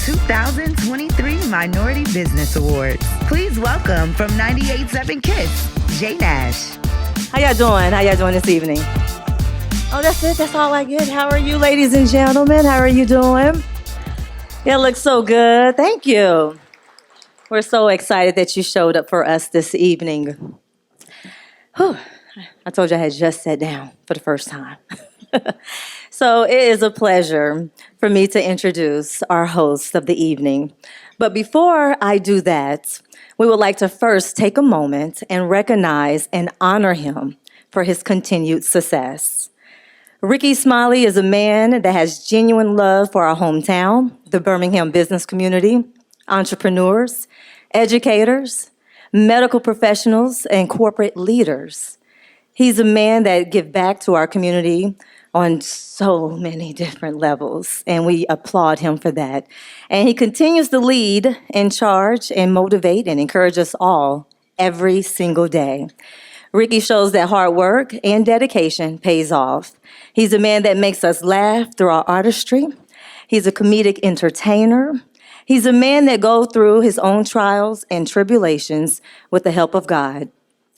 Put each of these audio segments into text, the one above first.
2023 Minority Business Awards. Please welcome from 98.7 KISS, Jay Nash. How y'all doing? How y'all doing this evening? Oh, that's it? That's all I get? How are you, ladies and gentlemen? How are you doing? It looks so good. Thank you. We're so excited that you showed up for us this evening. Whew. I told you I had just sat down for the first time. So it is a pleasure for me to introduce our host of the evening. But before I do that, we would like to first take a moment and recognize and honor him for his continued success. Rickey Smiley is a man that has genuine love for our hometown, the Birmingham business community, entrepreneurs, educators, medical professionals, and corporate leaders. He's a man that gives back to our community on so many different levels, and we applaud him for that. And he continues to lead and charge and motivate and encourage us all every single day. Rickey shows that hard work and dedication pays off. He's a man that makes us laugh through our artistry. He's a comedic entertainer. He's a man that goes through his own trials and tribulations with the help of God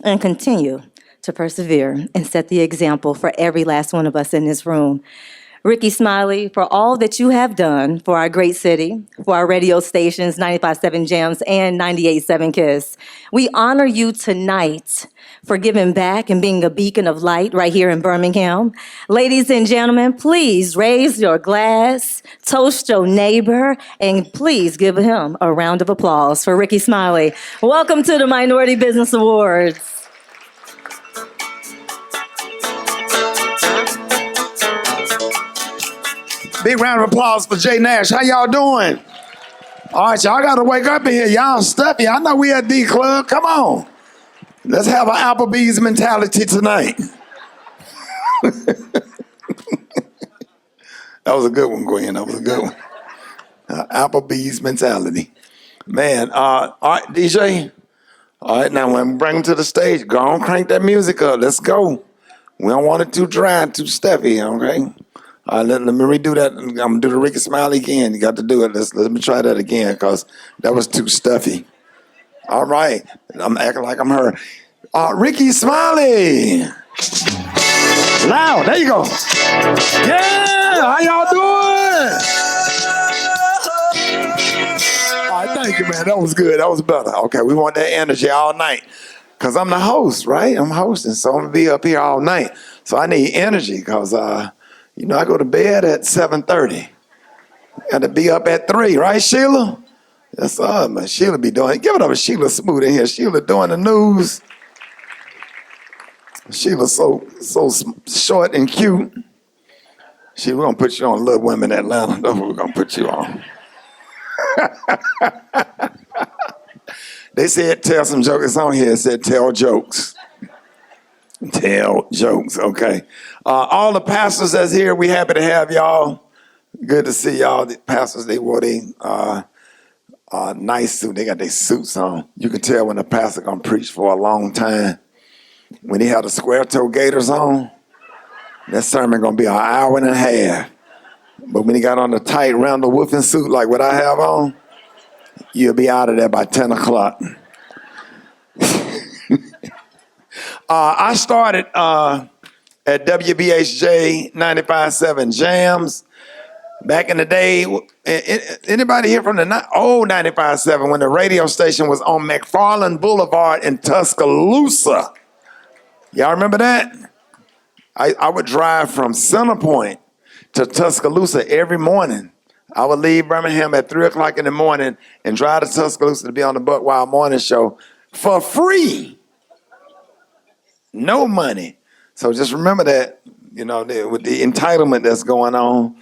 and continue to persevere and set the example for every last one of us in this room. Rickey Smiley, for all that you have done for our great city, for our radio stations, 95.7 Jams and 98.7 KISS, we honor you tonight for giving back and being a beacon of light right here in Birmingham. Ladies and gentlemen, please raise your glass, toast your neighbor, and please give him a round of applause for Rickey Smiley. Welcome to the Minority Business Awards. Big round of applause for Jay Nash. How y'all doing? All right, y'all got to wake up in here. Y'all stuffy. I know we at D Club. Come on. Let's have an Applebee's mentality tonight. That was a good one, Gwen. That was a good one. Applebee's mentality. Man, all right, DJ. All right, now when we bring him to the stage, go on, crank that music up. Let's go. We don't want it too dry, too stuffy, okay? All right, let me redo that. I'm going to do the Rickey Smiley again. You got to do it. Let me try that again because that was too stuffy. All right. I'm acting like I'm her. Rickey Smiley. Loud. There you go. Yeah. How y'all doing? All right, thank you, man. That was good. That was better. Okay, we want that energy all night because I'm the host, right? I'm hosting, so I'm going to be up here all night. So I need energy because, you know, I go to bed at 7:30. Got to be up at 3, right, Sheila? That's man. Sheila be doing. Give it up to Sheila Smooth in here. Sheila doing the news. Sheila's so short and cute. Sheila, we're gonna put you on Little Women Atlanta. That's what we're gonna put you on. They said tell some jokes. It's on here. It said tell jokes. Tell jokes. Okay. All the pastors that's here, we happy to have y'all. Good to see y'all. The pastors, they wore their nice suit. They got their suits on. You can tell when the pastor gonna preach for a long time. When he had the square toe gaiters on, that sermon gonna be an hour and a half. But when he got on the tight Randall Woofing suit like what I have on, you'll be out of there by 10 o'clock. I started at WBHJ 95.7 Jams. Back in the day, anybody here from the old 95.7 when the radio station was on McFarland Boulevard in Tuscaloosa? Y'all remember that? I would drive from Centerpoint to Tuscaloosa every morning. I would leave Birmingham at 3 o'clock in the morning and drive to Tuscaloosa to be on the Buck Wild Morning Show for free. No money. So just remember that, you know, with the entitlement that's going on,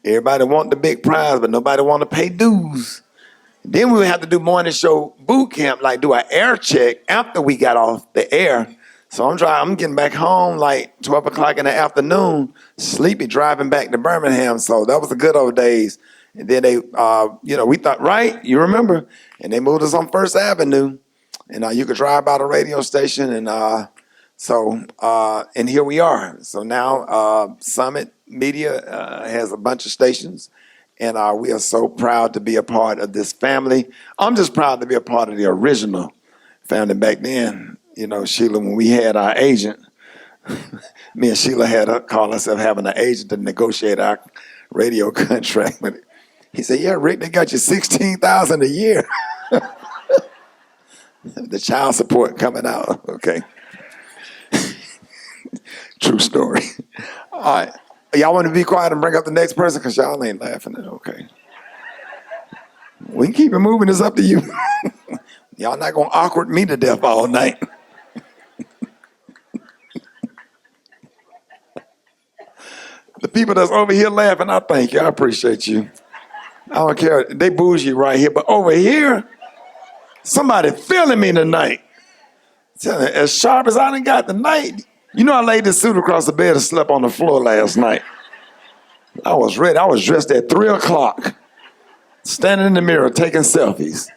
everybody want the big prize, but nobody want to pay dues. Then we would have to do morning show boot camp, like do an air check after we got off the air. So I'm getting back home like 12 o'clock in the afternoon, sleepy, driving back to Birmingham. So that was the good old days. And then they, we thought, right, you remember? And they moved us on First Avenue. And you could drive by the radio station. And and here we are. So now Summit Media has a bunch of stations. And we are so proud to be a part of this family. I'm just proud to be a part of the original family back then. You know, Sheila, when we had our agent, me and Sheila had to call ourselves having an agent to negotiate our radio contract. But he said, yeah, Rick, they got you $16,000 a year. The child support coming out. Okay. True story. All right. Y'all want to be quiet and bring up the next person because y'all ain't laughing. Okay. We can keep it moving. It's up to you. Y'all not going to awkward me to death all night. The people that's over here laughing, I thank you. I appreciate you. I don't care. They bougie right here. But over here, somebody feeling me tonight. As sharp as I done got tonight. You know I laid this suit across the bed and slept on the floor last night. I was ready. I was dressed at 3 o'clock. Standing in the mirror taking selfies.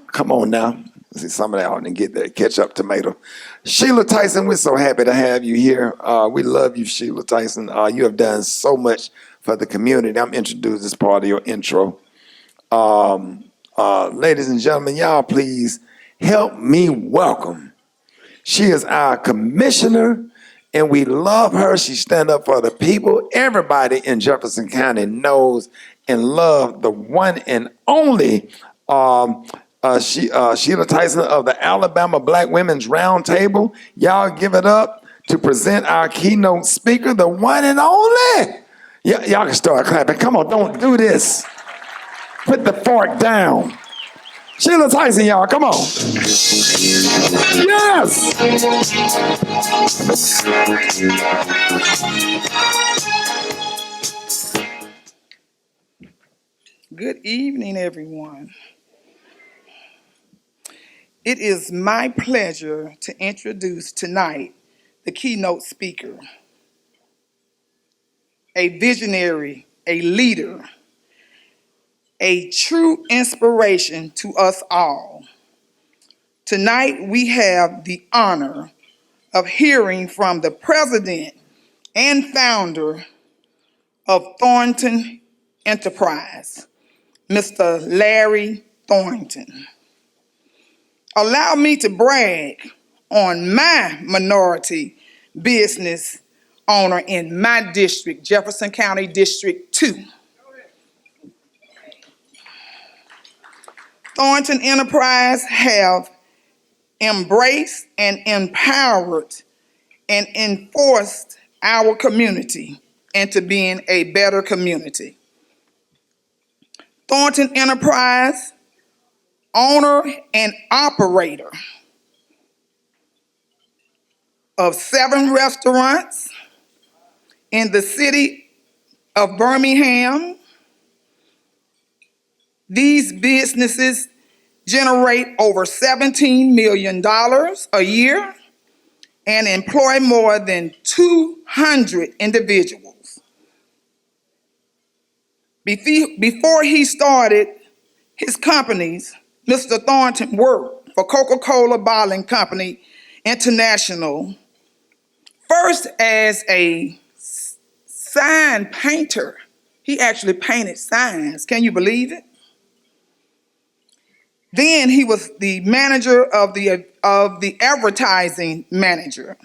Come on now. See, some of that ought to get that ketchup tomato. Sheila Tyson, we're so happy to have you here. We love you, Sheila Tyson. You have done so much for the community. I'm introduced as part of your intro. Ladies and gentlemen, y'all please help me welcome. She is our commissioner, and we love her. She stands up for the people. Everybody in Jefferson County knows and loves the one and only Sheila Tyson of the Alabama Black Women's Roundtable. Y'all give it up to present our keynote speaker, the one and only. Y'all can start clapping. Come on, don't do this. Put the fork down. Sheila Tyson, y'all, come on. Yes! Good evening, everyone. It is my pleasure to introduce tonight the keynote speaker, a visionary, a leader, a true inspiration to us all. Tonight, we have the honor of hearing from the president and founder of Thornton Enterprise, Mr. Larry Thornton. Allow me to brag on my minority business owner in my district, Jefferson County District 2. Thornton Enterprise have embraced and empowered and enforced our community into being a better community. Thornton Enterprise, owner and operator of 7 restaurants in the city of Birmingham. These businesses generate over $17 million a year and employ more than 200 individuals. Before he started his companies, Mr. Thornton worked for Coca-Cola Bottling Company International, first as a sign painter. He actually painted signs. Can you believe it? Then he was the manager of the advertising manager.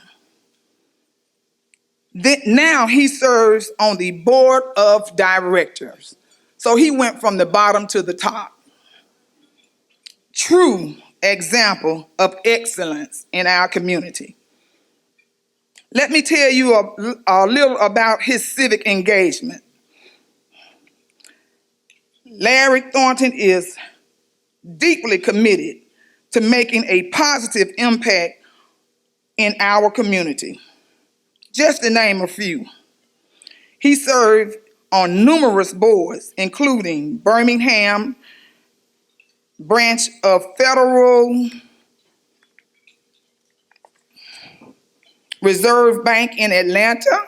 Now he serves on the board of directors. So he went from the bottom to the top. True example of excellence in our community. Let me tell you a little about his civic engagement. Larry Thornton is deeply committed to making a positive impact in our community. Just to name a few. He served on numerous boards, including Birmingham branch of Federal Reserve Bank in Atlanta,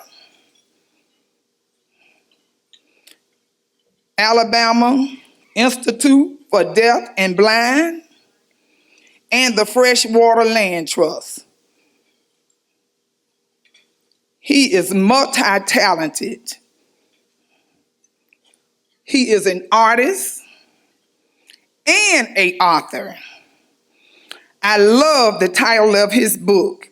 Alabama Institute for Deaf and Blind, and the Freshwater Land Trust. He is multi-talented. He is an artist and an author. I love the title of his book.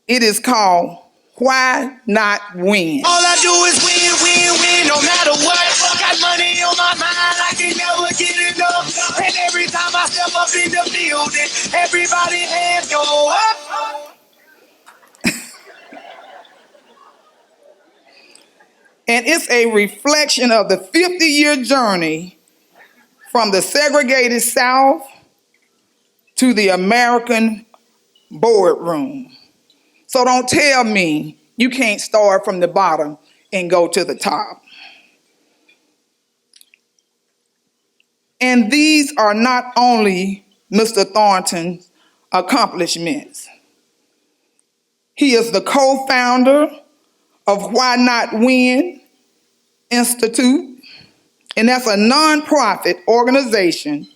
It is called Why Not Win? All I do is win, win, win, no matter what. Got money on my mind, I can never get enough. And every time I step up in the building, everybody hands go up. And it's a reflection of the 50-year journey from the segregated South to the American boardroom. So don't tell me you can't start from the bottom and go to the top. And these are not only Mr. Thornton's accomplishments. He is the co-founder of Why Not Win Institute, and that's a nonprofit organization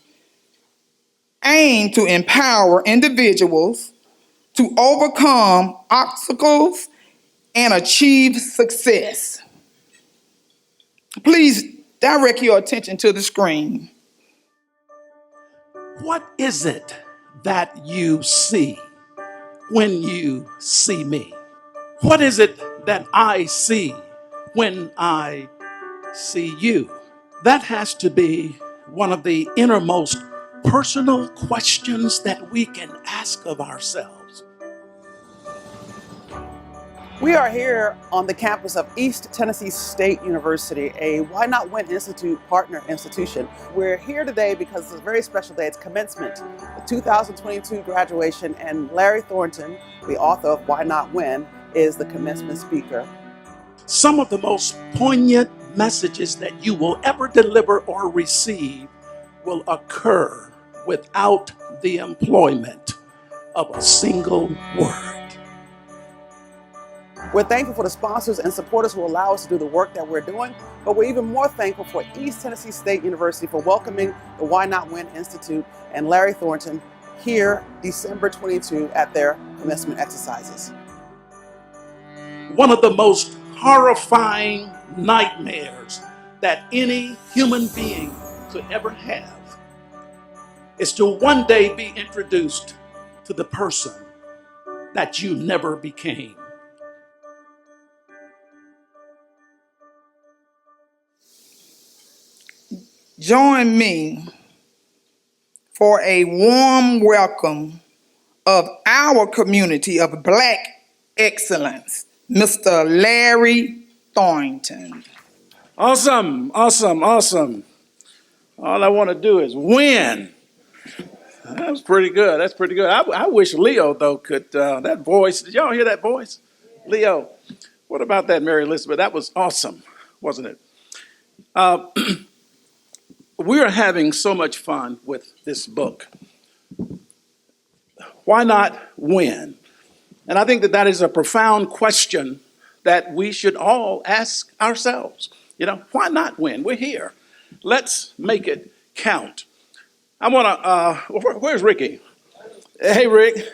aimed to empower individuals to overcome obstacles and achieve success. Please direct your attention to the screen. What is it that you see when you see me? What is it that I see when I see you? That has to be one of the innermost personal questions that we can ask of ourselves. We are here on the campus of East Tennessee State University, a Why Not Win Institute partner institution. We're here today because it's a very special day. It's commencement, the 2022 graduation, and Larry Thornton, the author of Why Not Win, is the commencement speaker. Some of the most poignant messages that you will ever deliver or receive will occur without the employment of a single word. We're thankful for the sponsors and supporters who allow us to do the work that we're doing, but we're even more thankful for East Tennessee State University for welcoming the Why Not Win Institute and Larry Thornton here December 22 at their commencement exercises. One of the most horrifying nightmares that any human being could ever have is to one day be introduced to the person that you never became. Join me for a warm welcome of our community of Black excellence, Mr. Larry Thornton. Awesome, awesome, awesome. All I want to do is win. That's pretty good. That's pretty good. I wish Leo, though, could, that voice, did y'all hear that voice? Leo, what about that, Mary Elizabeth? That was awesome, wasn't it? We're having so much fun with this book. Why not win? And I think that that is a profound question that we should all ask ourselves. You know, why not win? We're here. Let's make it count. I want to, where's Ricky? Hey, Rick.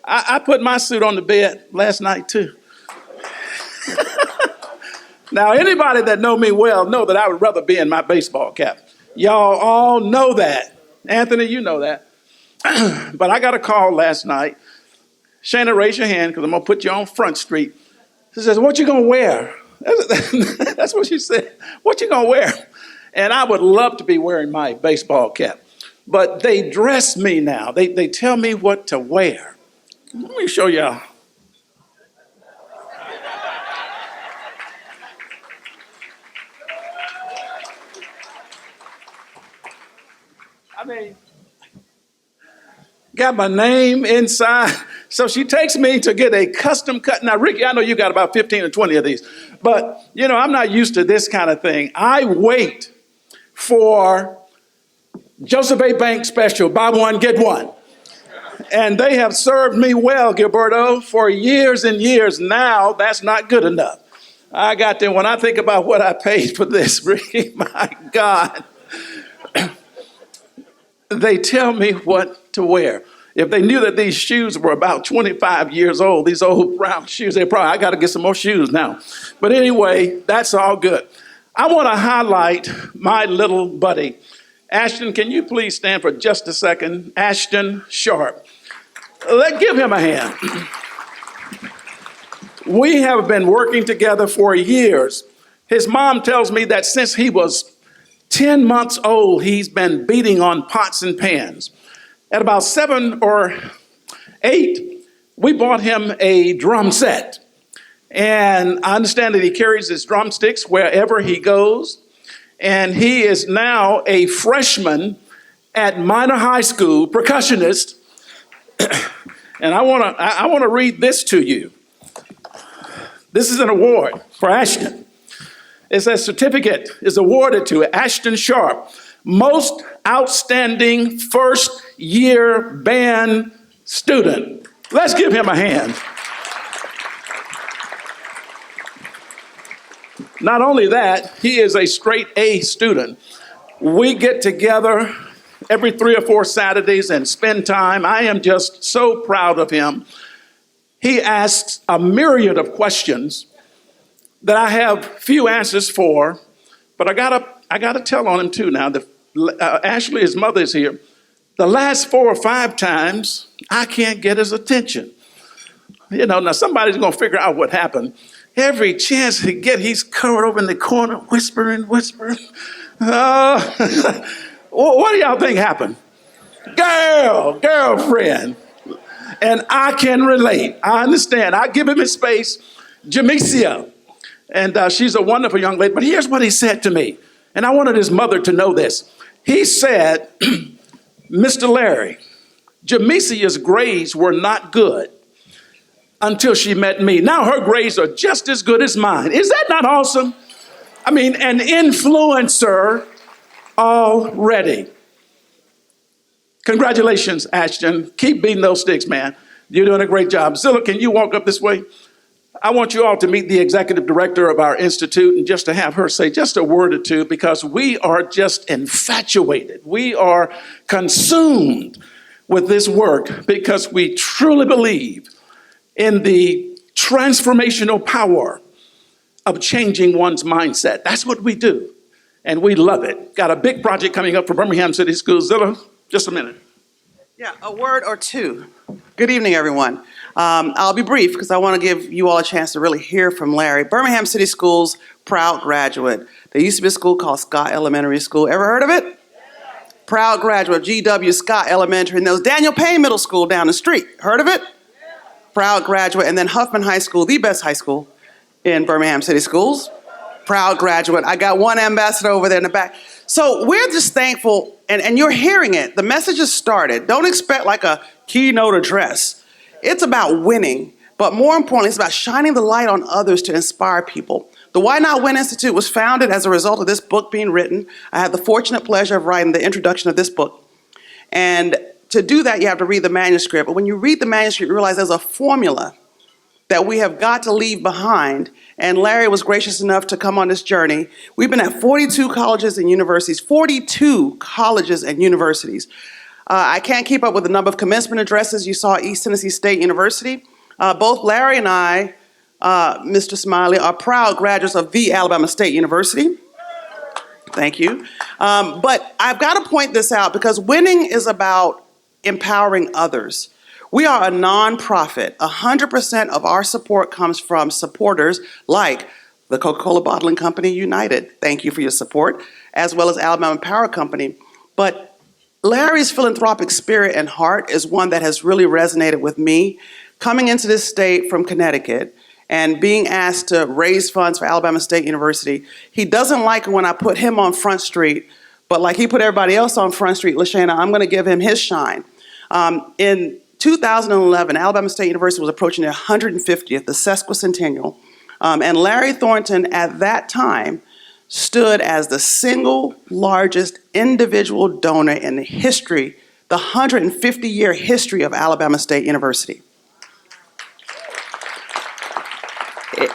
I put my suit on the bed last night, too. Now, anybody that know me well know that I would rather be in my baseball cap. Y'all all know that. Anthony, you know that. But I got a call last night. Shana, raise your hand because I'm going to put you on Front Street. She says, what you going to wear? That's what she said. What you going to wear? And I would love to be wearing my baseball cap. But they dress me now. They tell me what to wear. Let me show y'all. I mean, got my name inside. So she takes me to get a custom cut. Now, Ricky, I know you got about 15 or 20 of these, but you know, I'm not used to this kind of thing. I wait for Joseph A. Bank special, buy one, get one. And they have served me well, Gilberto, for years and years. Now, that's not good enough. I got them, when I think about what I paid for this, Ricky, my God. They tell me what to wear. If they knew that these shoes were about 25 years old, these old brown shoes, I got to get some more shoes now. But anyway, that's all good. I want to highlight my little buddy. Ashton, can you please stand for just a second? Ashton Sharp. Let's give him a hand. We have been working together for years. His mom tells me that since he was 10 months old, he's been beating on pots and pans. At about 7 or 8, we bought him a drum set. And I understand that he carries his drumsticks wherever he goes. And he is now a freshman at Minor High School, percussionist. And I want to read this to you. This is an award for Ashton. It says, certificate is awarded to Ashton Sharp, most outstanding first year band student. Let's give him a hand. Not only that, he is a straight A student. We get together every 3 or 4 Saturdays and spend time. I am just so proud of him. He asks a myriad of questions that I have few answers for, but I gotta tell on him too now. Ashley, his mother, is here. The last 4 or 5 times, I can't get his attention. You know, now somebody's gonna figure out what happened. Every chance he get, he's covered over in the corner, whispering. What do y'all think happened? Girlfriend. And I can relate. I understand. I give him his space. Jamesia. And she's a wonderful young lady. But here's what he said to me. And I wanted his mother to know this. He said, Mr. Larry, Jamesia's grades were not good until she met me. Now her grades are just as good as mine. Is that not awesome? I mean, an influencer already. Congratulations, Ashton. Keep beating those sticks, man. You're doing a great job. Zilla, can you walk up this way? I want you all to meet the executive director of our institute and just to have her say just a word or two, because we are just infatuated. We are consumed with this work because we truly believe in the transformational power of changing one's mindset. That's what we do, and we love it. Got a big project coming up for Birmingham City Schools. Zilla, just a minute. Yeah, a word or two. Good evening, everyone. I'll be brief because I want to give you all a chance to really hear from Larry. Birmingham City Schools, proud graduate. There used to be a school called Scott Elementary School. Ever heard of it? Proud graduate, GW Scott Elementary. And there was Daniel Payne Middle School down the street. Heard of it? Proud graduate. And then Huffman High School, the best high school in Birmingham City Schools. Proud graduate. I got one ambassador over there in the back. So we're just thankful, and you're hearing it. The message has started. Don't expect like a keynote address. It's about winning, but more importantly, it's about shining the light on others to inspire people. The Why Not Win Institute was founded as a result of this book being written. I had the fortunate pleasure of writing the introduction of this book. And to do that, you have to read the manuscript. But when you read the manuscript, you realize there's a formula that we have got to leave behind. And Larry was gracious enough to come on this journey. We've been at 42 colleges and universities, 42 colleges and universities. I can't keep up with the number of commencement addresses. You saw East Tennessee State University. Both Larry and I, Mr. Smiley, are proud graduates of the Alabama State University. Thank you. But I've got to point this out because winning is about empowering others. We are a nonprofit. 100% of our support comes from supporters like the Coca-Cola Bottling Company United. Thank you for your support, as well as Alabama Power Company. But Larry's philanthropic spirit and heart is one that has really resonated with me. Coming into this state from Connecticut and being asked to raise funds for Alabama State University, he doesn't like it when I put him on Front Street, but like he put everybody else on Front Street, LaShana, I'm going to give him his shine. In 2011, Alabama State University was approaching their 150th, the sesquicentennial, and Larry Thornton at that time stood as the single largest individual donor in the history, the 150-year history of Alabama State University.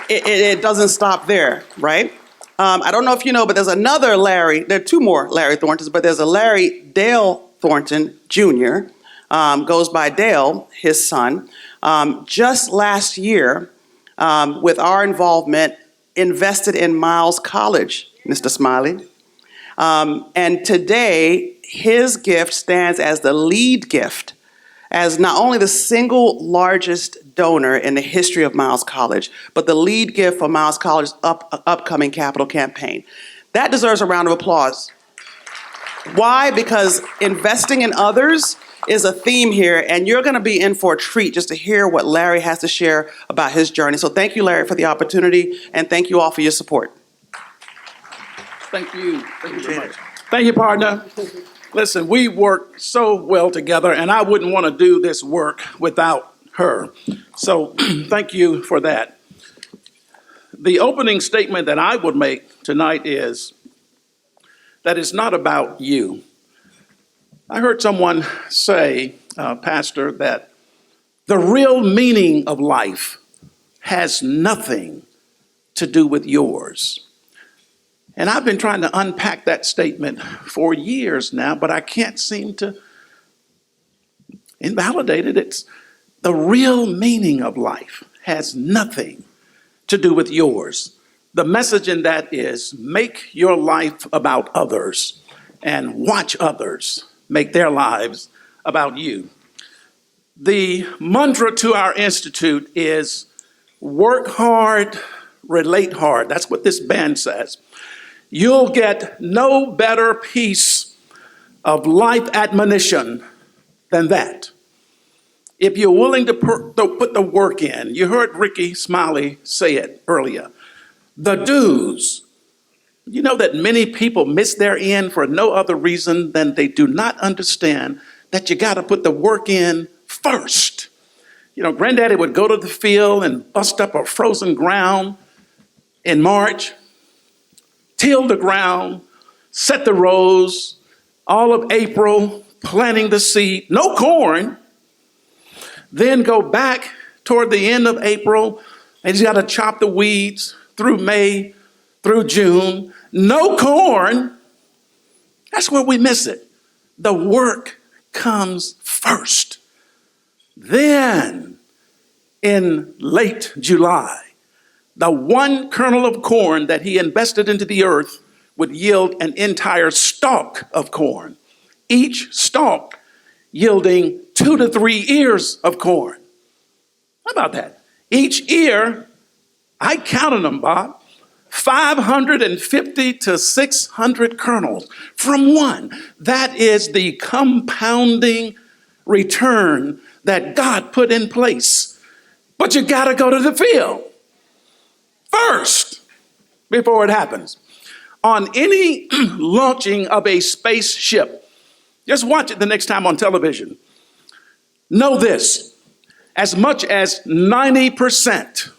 It doesn't stop there, right? I don't know if you know, but there's another Larry, there are 2 more Larry Thorntons, but there's a Larry Dale Thornton Jr., goes by Dale, his son. Just last year, with our involvement, invested in Miles College Mr. Smiley. And today, his gift stands as the lead gift, as not only the single largest donor in the history of Miles College, but the lead gift for Miles College's upcoming capital campaign. That deserves a round of applause. Why? Because investing in others is a theme here, and you're going to be in for a treat just to hear what Larry has to share about his journey. So thank you, Larry, for the opportunity, and thank you all for your support. Thank you. Thank you very much. Thank you, partner. Listen, we work so well together, and I wouldn't want to do this work without her. So thank you for that. The opening statement that I would make tonight is that it's not about you. I heard someone say, Pastor, that the real meaning of life has nothing to do with yours. And I've been trying to unpack that statement for years now, but I can't seem to invalidate it. It's the real meaning of life has nothing to do with yours. The message in that is make your life about others and watch others make their lives about you. The mantra to our institute is work hard, relate hard. That's what this band says. You'll get no better piece of life admonition than that. If you're willing to put the work in, you heard Rickey Smiley say it earlier. The dues. You know that many people miss their end for no other reason than they do not understand that you got to put the work in first. You know, Granddaddy would go to the field and bust up a frozen ground in March, till the ground, set the rows, all of April, planting the seed, no corn, then go back toward the end of April, and he's got to chop the weeds through May, through June, no corn. That's where we miss it. The work comes first. Then, in late July, the one kernel of corn that he invested into the earth would yield an entire stalk of corn, each stalk yielding 2 to 3 ears of corn. How about that? Each ear, I counted them, Bob, 550 to 600 kernels from one. That is the compounding return that God put in place. But you got to go to the field first before it happens. On any launching of a spaceship, just watch it the next time on television. Know this, as much as 90%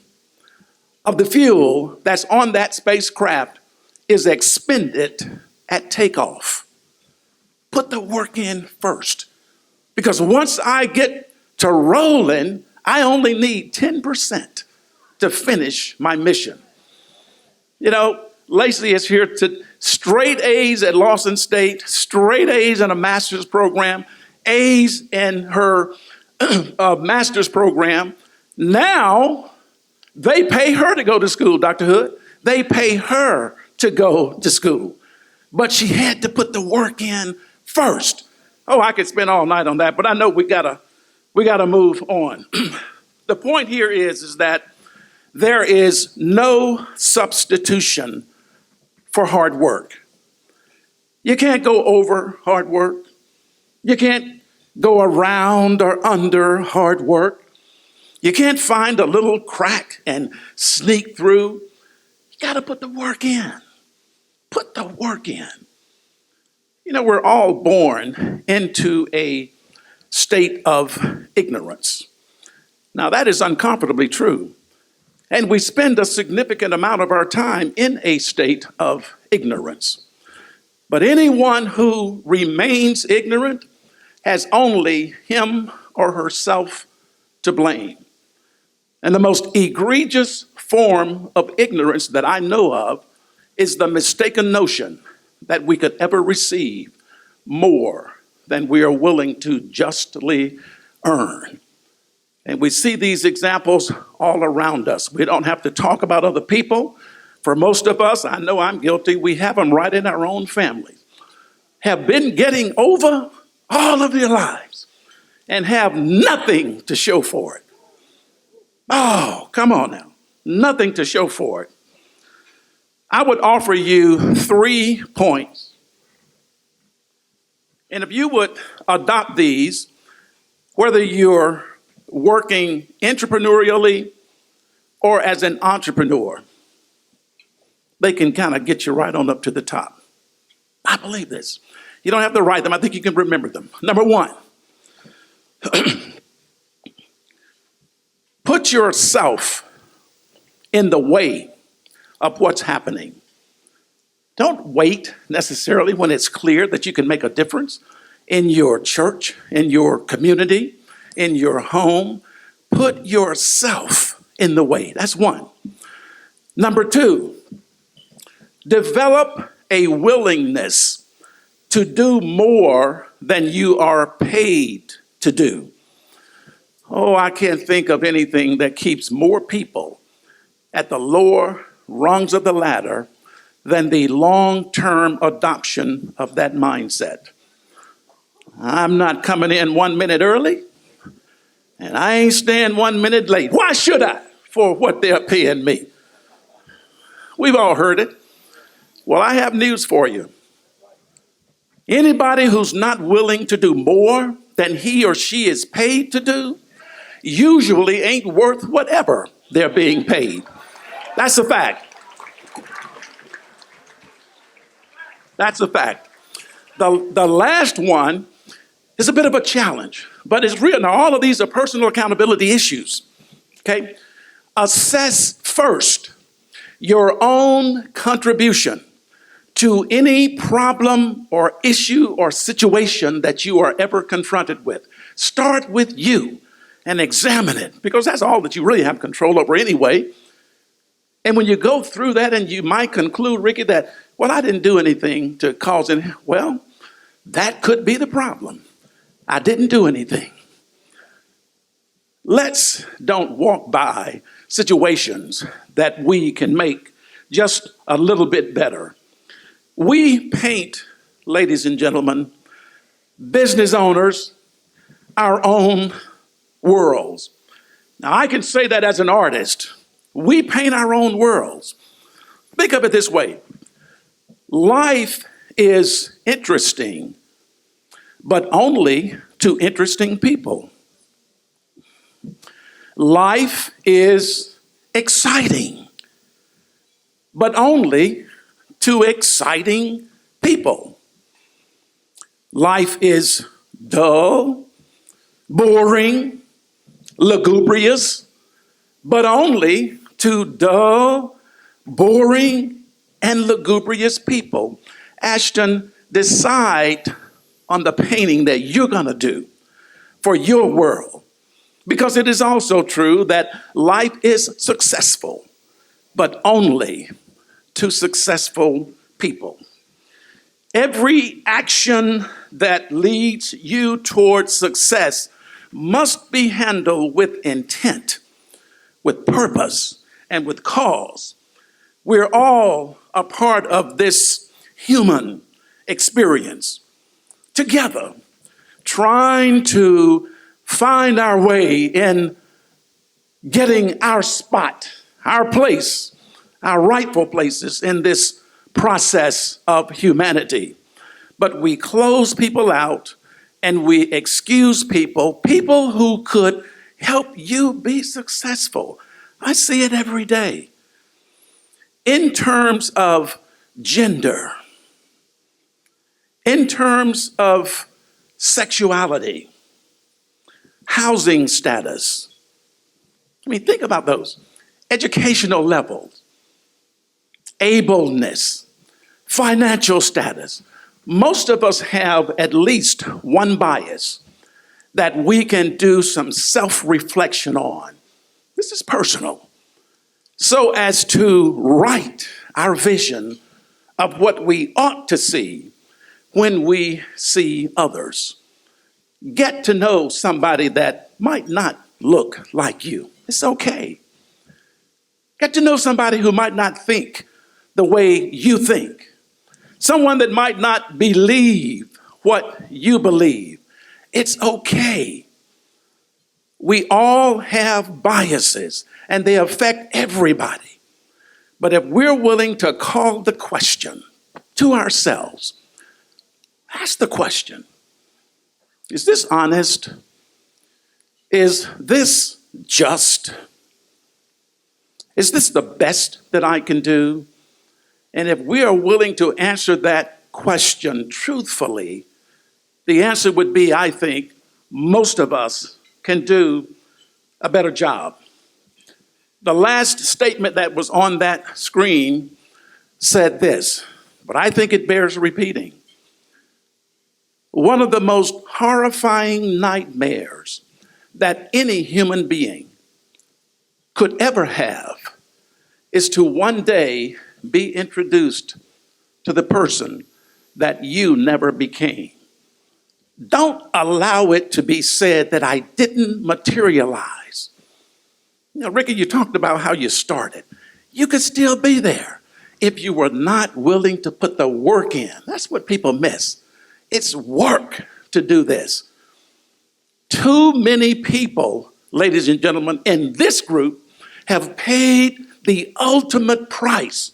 of the fuel that's on that spacecraft is expended at takeoff. Put the work in first. Because once I get to rolling, I only need 10% to finish my mission. You know, Lacey is here to straight A's at Lawson State, straight A's in a master's program, A's in her master's program. Now, they pay her to go to school, Dr. Hood. They pay her to go to school. But she had to put the work in first. Oh, I could spend all night on that, but I know we gotta move on. The point here is that there is no substitution for hard work. You can't go over hard work. You can't go around or under hard work. You can't find a little crack and sneak through. You got to put the work in. Put the work in. You know, we're all born into a state of ignorance. Now, that is uncomfortably true. And we spend a significant amount of our time in a state of ignorance. But anyone who remains ignorant has only him or herself to blame. And the most egregious form of ignorance that I know of is the mistaken notion that we could ever receive more than we are willing to justly earn. And we see these examples all around us. We don't have to talk about other people. For most of us, I know I'm guilty, we have them right in our own families, have been getting over all of their lives and have nothing to show for it. Oh, come on now. Nothing to show for it. I would offer you 3 points. And if you would adopt these, whether you're working entrepreneurially or as an entrepreneur, they can kind of get you right on up to the top. I believe this. You don't have to write them. I think you can remember them. Number 1, put yourself in the way of what's happening. Don't wait necessarily when it's clear that you can make a difference in your church, in your community, in your home. Put yourself in the way. That's 1. Number 2, develop a willingness to do more than you are paid to do. Oh, I can't think of anything that keeps more people at the lower rungs of the ladder than the long-term adoption of that mindset. I'm not coming in 1 minute early, and I ain't staying 1 minute late. Why should I? For what they're paying me. We've all heard it. Well, I have news for you. Anybody who's not willing to do more than he or she is paid to do usually ain't worth whatever they're being paid. That's a fact. That's a fact. The last one is a bit of a challenge, but it's real. Now, all of these are personal accountability issues, okay? Assess first your own contribution to any problem or issue or situation that you are ever confronted with. Start with you and examine it, because that's all that you really have control over anyway. And when you go through that, and you might conclude, Ricky, that, well, I didn't do anything to cause it. Well, that could be the problem. I didn't do anything. Let's don't walk by situations that we can make just a little bit better. We paint, ladies and gentlemen, business owners, our own worlds. Now, I can say that as an artist. We paint our own worlds. Think of it this way. Life is interesting, but only to interesting people. Life is exciting, but only to exciting people. Life is dull, boring, lugubrious, but only to dull, boring, and lugubrious people. Ashton, decide on the painting that you're going to do for your world. Because it is also true that life is successful, but only to successful people. Every action that leads you towards success must be handled with intent, with purpose, and with cause. We're all a part of this human experience together, trying to find our way in getting our spot, our place, our rightful places in this process of humanity. But we close people out and we excuse people who could help you be successful. I see it every day. In terms of gender, in terms of sexuality, housing status. I mean, think about those. Educational levels, ableness, financial status. Most of us have at least one bias that we can do some self-reflection on. This is personal. So as to write our vision of what we ought to see when we see others. Get to know somebody that might not look like you. It's okay. Get to know somebody who might not think the way you think, someone that might not believe what you believe. It's okay. We all have biases and they affect everybody. But if we're willing to call the question to ourselves, ask the question, is this honest? Is this just? Is this the best that I can do? And if we are willing to answer that question truthfully, the answer would be, I think, most of us can do a better job. The last statement that was on that screen said this, but I think it bears repeating. One of the most horrifying nightmares that any human being could ever have is to one day be introduced to the person that you never became. Don't allow it to be said that I didn't materialize. You know, Rickey, you talked about how you started. You could still be there if you were not willing to put the work in. That's what people miss. It's work to do this. Too many people, ladies and gentlemen, in this group have paid the ultimate price,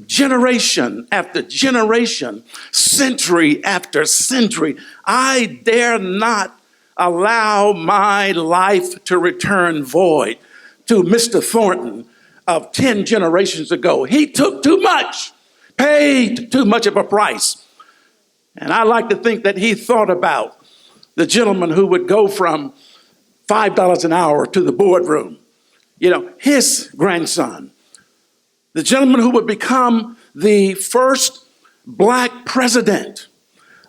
generation after generation, century after century. I dare not allow my life to return void to Mr. Thornton of 10 generations ago. He took too much, paid too much of a price. And I like to think that he thought about the gentleman who would go from $5 an hour to the boardroom. You know, his grandson, the gentleman who would become the first black president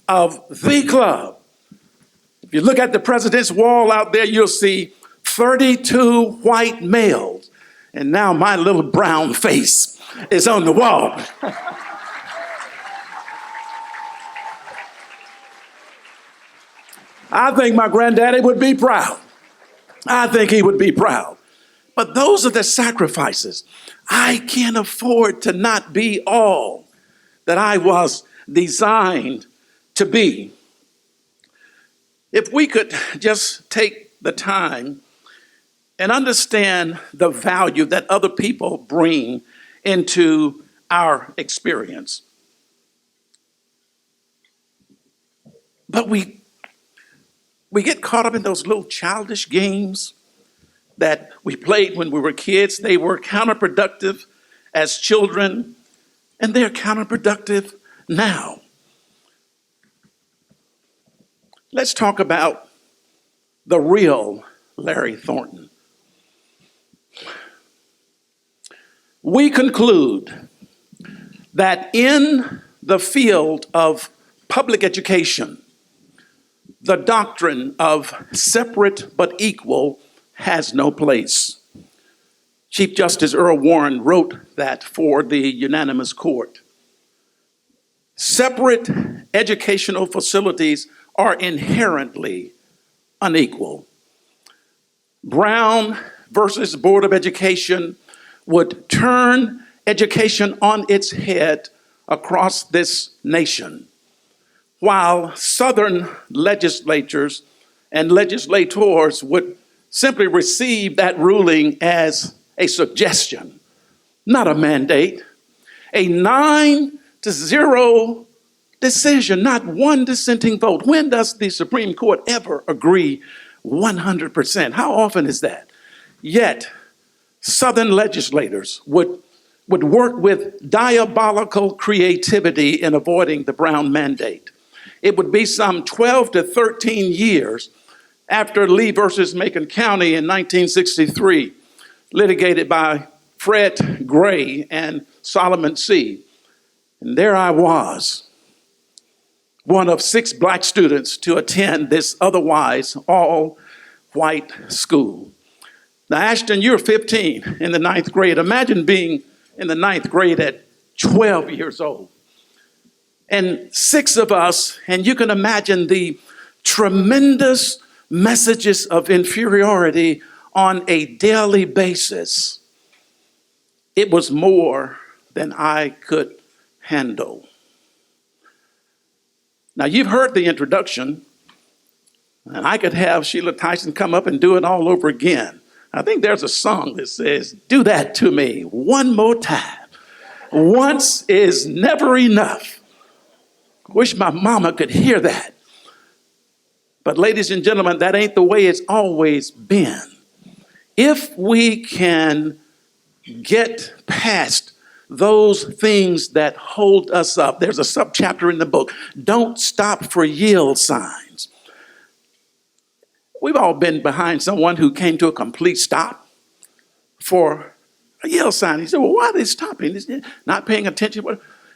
of the club. If you look at the president's wall out there, you'll see 32 white males. And now my little brown face is on the wall. I think my granddaddy would be proud. I think he would be proud. But those are the sacrifices. I can't afford to not be all that I was designed to be. If we could just take the time and understand the value that other people bring into our experience. But we get caught up in those little childish games that we played when we were kids. They were counterproductive as children, and they're counterproductive now. Let's talk about the real Larry Thornton. We conclude that in the field of public education, the doctrine of separate but equal has no place. Chief Justice Earl Warren wrote that for the unanimous court. Separate educational facilities are inherently unequal. Brown versus Board of Education would turn education on its head across this nation, while Southern legislatures and legislators would simply receive that ruling as a suggestion, not a mandate. A 9-0 decision, not one dissenting vote. When does the Supreme Court ever agree 100%? How often is that? Yet, Southern legislators would work with diabolical creativity in avoiding the Brown mandate. It would be some 12 to 13 years after Lee versus Macon County in 1963, litigated by Fred Gray and Solomon C. And there I was, one of 6 black students to attend this otherwise all-white school. Now, Ashton, you're 15 in the 9th grade. Imagine being in the 9th grade at 12 years old. And 6 of us, and you can imagine the tremendous messages of inferiority on a daily basis. It was more than I could handle. Now, you've heard the introduction, and I could have Sheila Tyson come up and do it all over again. I think there's a song that says, "Do that to me one more time. Once is never enough." Wish my mama could hear that. But ladies and gentlemen, that ain't the way it's always been. If we can get past those things that hold us up, there's a subchapter in the book, don't stop for yield signs. We've all been behind someone who came to a complete stop for a yield sign. He said, well, why are they stopping? He's not paying attention.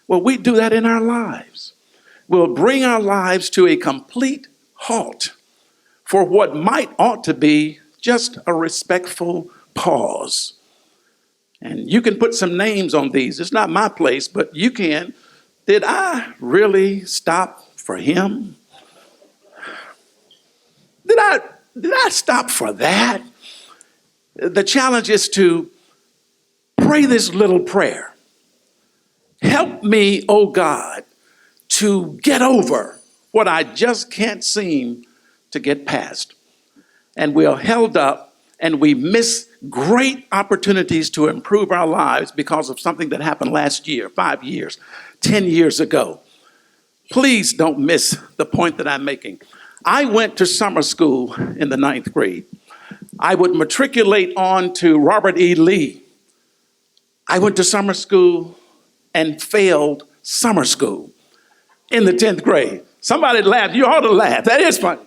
Well, we do that in our lives. We'll bring our lives to a complete halt for what ought to be just a respectful pause. And you can put some names on these. It's not my place, but you can. Did I really stop for him? Did I stop for that? The challenge is to pray this little prayer. Help me, oh God, to get over what I just can't seem to get past. And we're held up and we miss great opportunities to improve our lives because of something that happened last year, 5 years, 10 years ago. Please don't miss the point that I'm making. I went to summer school in the 9th grade. I would matriculate on to Robert E. Lee. I went to summer school and failed summer school in the 10th grade. Somebody laughed. You ought to laugh. That is funny.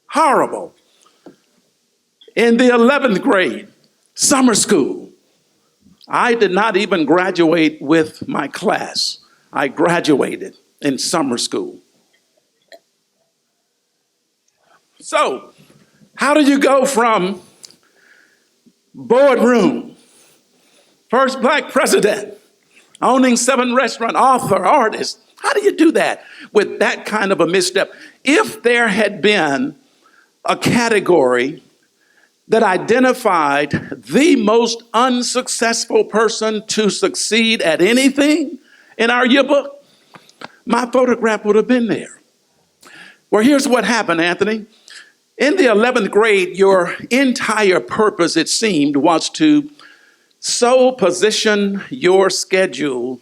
Horrible. In the 11th grade, summer school, I did not even graduate with my class. I graduated in summer school. So, how do you go from boardroom, first black president, owning 7 restaurants, author, artist? How do you do that with that kind of a misstep? If there had been a category that identified the most unsuccessful person to succeed at anything in our yearbook, my photograph would have been there. Well, here's what happened, Anthony. In the 11th grade, your entire purpose, it seemed, was to so position your schedule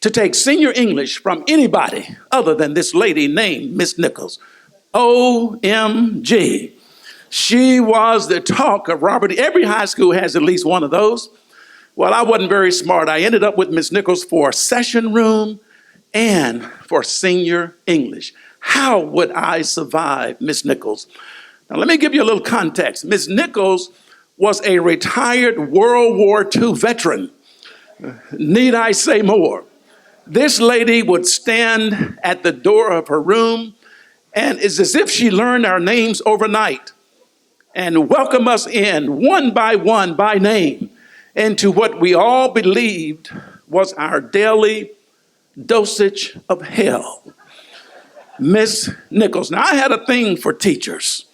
to take senior English from anybody other than this lady named Miss Nichols. OMG. She was the talk of Robert. Every high school has at least one of those. Well, I wasn't very smart. I ended up with Miss Nichols for session room and for senior English. How would I survive Miss Nichols? Now, let me give you a little context. Miss Nichols was a retired World War II veteran. Need I say more? This lady would stand at the door of her room, and it's as if she learned our names overnight and welcome us in one by name into what we all believed was our daily dosage of hell. Miss Nichols. Now, I had a thing for teachers.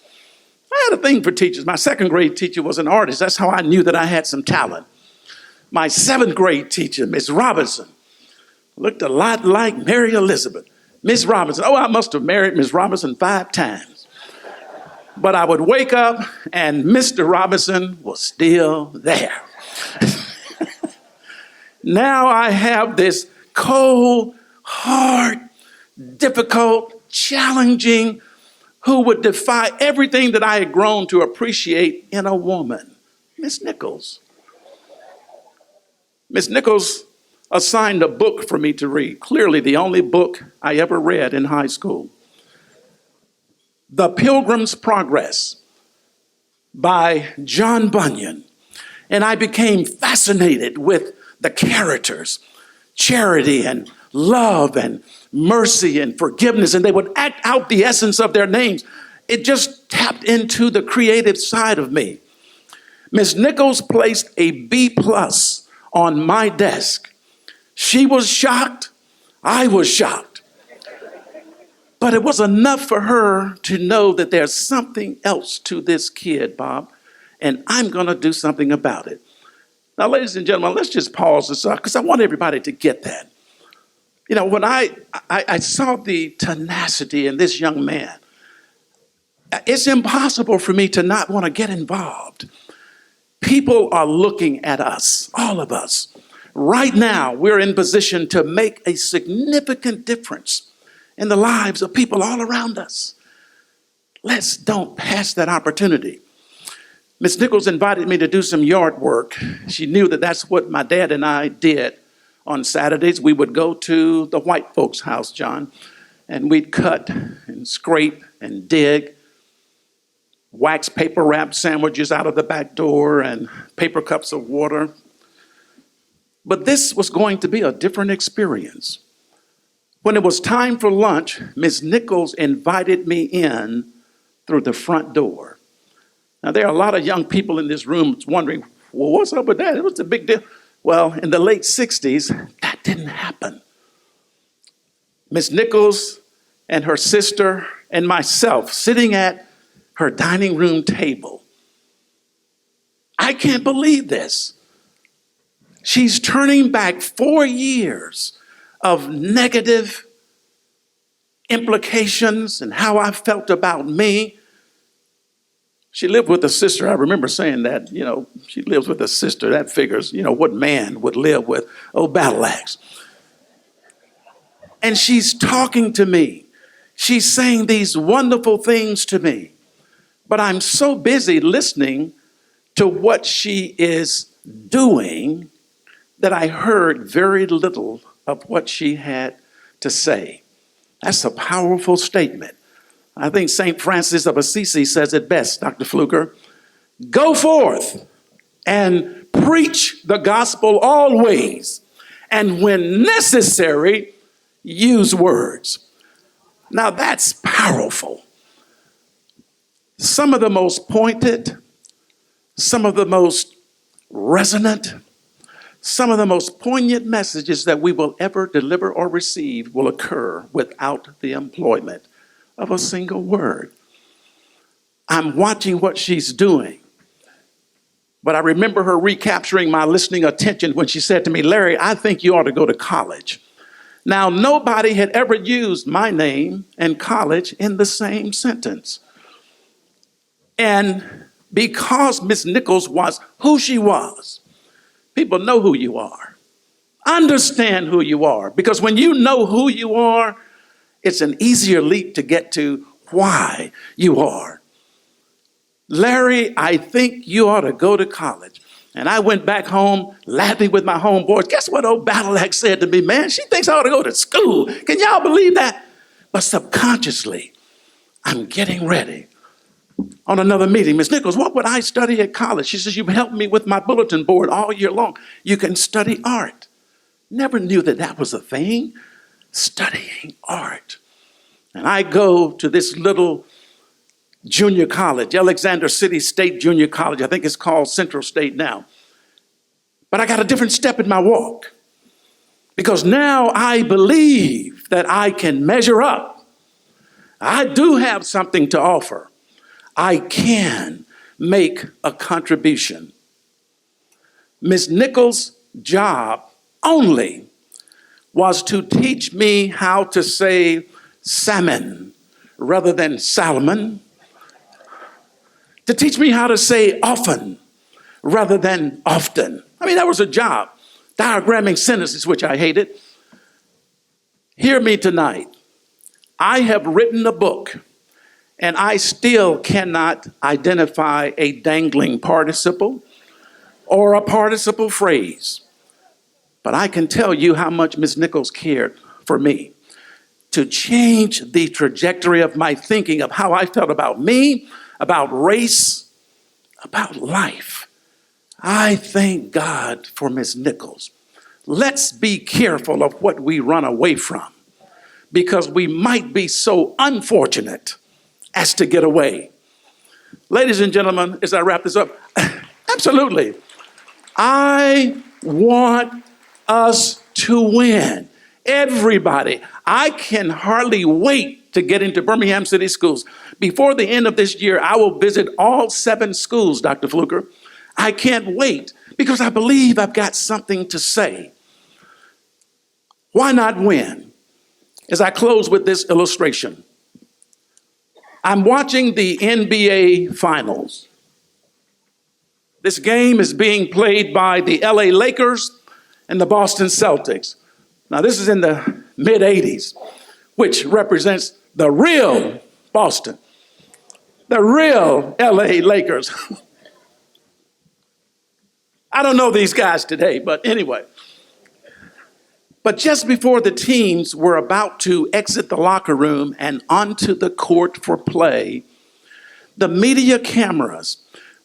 My 2nd grade teacher was an artist. That's how I knew that I had some talent. My 7th grade teacher, Miss Robinson, looked a lot like Mary Elizabeth. Miss Robinson. Oh, I must have married Miss Robinson 5 times. But I would wake up and Mr. Robinson was still there. Now I have this cold, hard, difficult, challenging, who would defy everything that I had grown to appreciate in a woman, Miss Nichols. Miss Nichols assigned a book for me to read, clearly the only book I ever read in high school. The Pilgrim's Progress by John Bunyan. And I became fascinated with the characters, charity and love and mercy and forgiveness, and they would act out the essence of their names. It just tapped into the creative side of me. Miss Nichols placed a B+ on my desk. She was shocked. I was shocked. But it was enough for her to know that there's something else to this kid, Bob, and I'm going to do something about it. Now, ladies and gentlemen, let's just pause this up because I want everybody to get that. You know, when I saw the tenacity in this young man, it's impossible for me to not want to get involved. People are looking at us, all of us. Right now, we're in position to make a significant difference in the lives of people all around us. Let's don't pass that opportunity. Miss Nichols invited me to do some yard work. She knew that that's what my dad and I did. On Saturdays, we would go to the white folks' house, John, and we'd cut and scrape and dig, wax paper wrap sandwiches out of the back door and paper cups of water. But this was going to be a different experience. When it was time for lunch, Miss Nichols invited me in through the front door. Now, there are a lot of young people in this room wondering, well, what's up with that? What's the big deal? Well, in the late 60s, that didn't happen. Miss Nichols and her sister and myself sitting at her dining room table. I can't believe this. She's turning back 4 years of negative implications and how I felt about me. She lived with a sister. I remember saying that, she lives with a sister. That figures, what man would live with old battle axe. And she's talking to me. She's saying these wonderful things to me. But I'm so busy listening to what she is doing that I heard very little of what she had to say. That's a powerful statement. I think St. Francis of Assisi says it best, Dr. Fluker. Go forth and preach the gospel always, and when necessary, use words. Now that's powerful. Some of the most pointed, some of the most resonant, some of the most poignant messages that we will ever deliver or receive will occur without the employment of a single word. I'm watching what she's doing, but I remember her recapturing my listening attention when she said to me, Larry, I think you ought to go to college. Now, nobody had ever used my name and college in the same sentence. And because Miss Nichols was who she was, people know who you are. Understand who you are. Because when you know who you are, it's an easier leap to get to why you are. Larry, I think you ought to go to college. And I went back home laughing with my homeboys. Guess what old Battle Axe said to me, man? She thinks I ought to go to school. Can y'all believe that? But subconsciously, I'm getting ready. On another meeting, Miss Nichols, what would I study at college? She says, you've helped me with my bulletin board all year long. You can study art. Never knew that that was a thing. Studying art. And I go to this little junior college, Alexander City State Junior College. I think it's called Central State now. But I got a different step in my walk. Because now I believe that I can measure up. I do have something to offer. I can make a contribution. Ms. Nichols' job only was to teach me how to say salmon rather than Salmon, to teach me how to say often rather than often. I mean, that was a job. Diagramming sentences, which I hated. Hear me tonight. I have written a book, and I still cannot identify a dangling participle or a participle phrase. But I can tell you how much Ms. Nichols cared for me to change the trajectory of my thinking of how I felt about me, about race, about life. I thank God for Ms. Nichols. Let's be careful of what we run away from, because we might be so unfortunate as to get away. Ladies and gentlemen, as I wrap this up, absolutely. I want us to win. Everybody. I can hardly wait to get into Birmingham City Schools. Before the end of this year, I will visit all 7 schools, Dr. Fluker. I can't wait because I believe I've got something to say. Why not win? As I close with this illustration, I'm watching the NBA Finals. This game is being played by the LA Lakers and the Boston Celtics. Now, this is in the mid-'80s, which represents the real Boston, the real LA Lakers. I don't know these guys today, but anyway. But just before the teams were about to exit the locker room and onto the court for play, the media cameras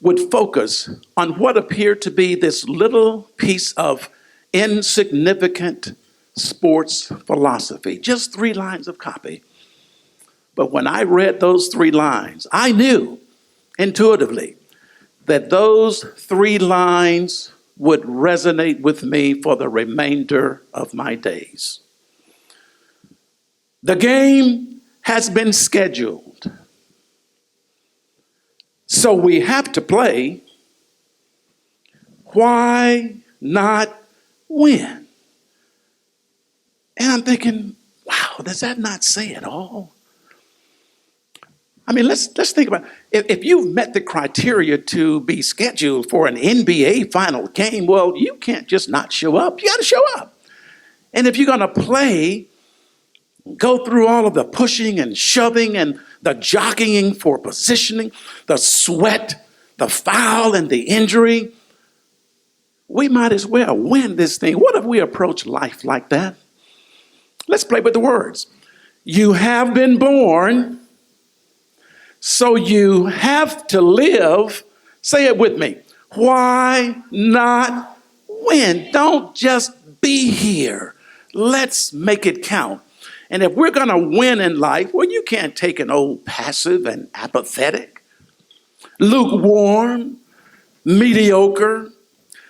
would focus on what appeared to be this little piece of insignificant sports philosophy, just 3 lines of copy. But when I read those 3 lines, I knew intuitively that those 3 lines would resonate with me for the remainder of my days. The game has been scheduled, so we have to play. Why not win? And I'm thinking, wow, does that not say it all? I mean, let's think about it. If you've met the criteria to be scheduled for an NBA final game, well, you can't just not show up. You got to show up. And if you're going to play, go through all of the pushing and shoving and the jockeying for positioning, the sweat, the foul, and the injury, we might as well win this thing. What if we approach life like that? Let's play with the words. You have been born, so you have to live. Say it with me. Why not win? Don't just be here. Let's make it count. And if we're going to win in life, well, you can't take an old passive and apathetic, lukewarm, mediocre,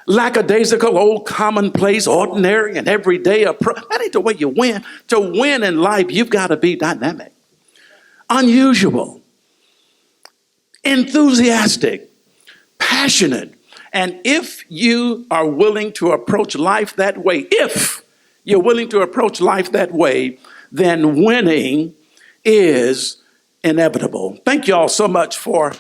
lackadaisical, old commonplace, ordinary, and everyday approach. That ain't the way you win. To win in life, you've got to be dynamic, unusual, enthusiastic, passionate. And if you are willing to approach life that way, if you're willing to approach life that way, then winning is inevitable. Thank you all so much for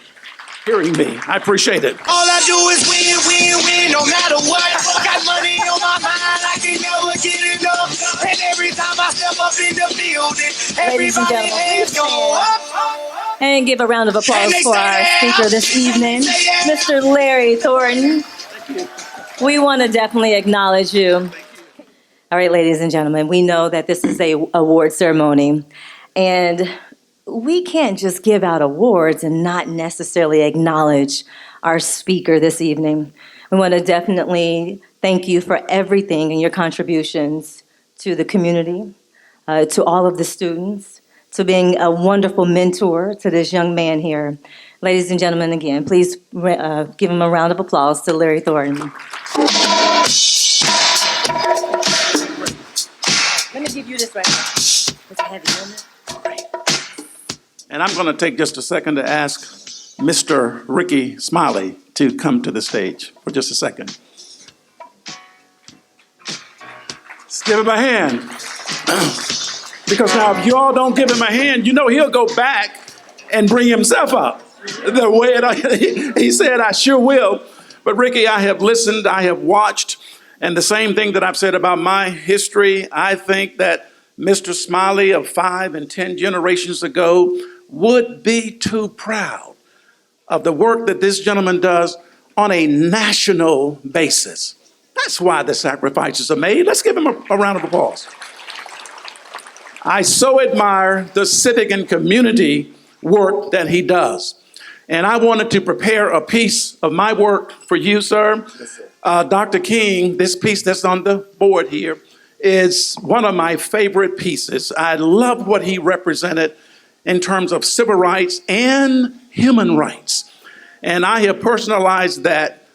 hearing me. I appreciate it. All I do is win, win, win, no matter what. Got money on my mind, I can never get enough. And every time I step up in the building, Ladies and everybody gentlemen, hands please go up. And give a round of applause for our speaker this evening, Mr. Larry Thornton. We want to definitely acknowledge you. All right, ladies and gentlemen, we know that this is an award ceremony, and we can't just give out awards and not necessarily acknowledge our speaker this evening. We want to definitely thank you for everything and your contributions to the community, to all of the students, to being a wonderful mentor to this young man here. Ladies and gentlemen, again, please give him a round of applause to Larry Thornton. Let me give you this right now. It's heavy, isn't it? And I'm going to take just a second to ask Mr. Rickey Smiley to come to the stage for just a second. Let's give him a hand. Because now if you all don't give him a hand, you know he'll go back and bring himself up. The way he said, I sure will. But Rickey, I have listened, I have watched, and the same thing that I've said about my history, I think that Mr. Smiley of 5 and 10 generations ago would be too proud of the work that this gentleman does on a national basis. That's why the sacrifices are made. Let's give him a round of applause. I so admire the civic and community work that he does. And I wanted to prepare a piece of my work for you, sir. Dr. King, this piece that's on the board here is one of my favorite pieces. I love what he represented in terms of civil rights and human rights. And I have personalized that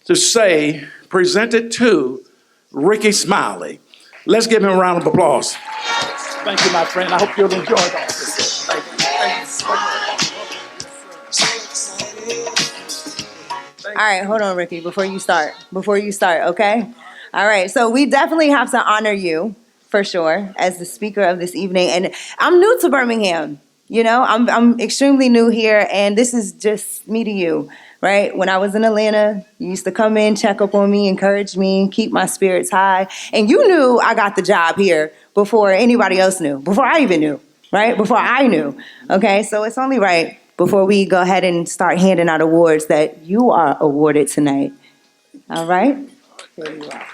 to say, presented to Rickey Smiley. Let's give him a round of applause. Thank you, my friend. I hope you'll enjoy that. Thank you. right, hold on, Ricky, before you start, okay? All right, so we definitely have to honor you, for sure, as the speaker of this evening. And I'm new to Birmingham, you know, I'm extremely new here, and this is just me to you, right? When I was in Atlanta, you used to come in, check up on me, encourage me, keep my spirits high. And you knew I got the job here before anybody else knew, before I even knew, right? Before I knew, okay? So it's only right, before we go ahead and start handing out awards, that you are awarded tonight. All right? Here you are.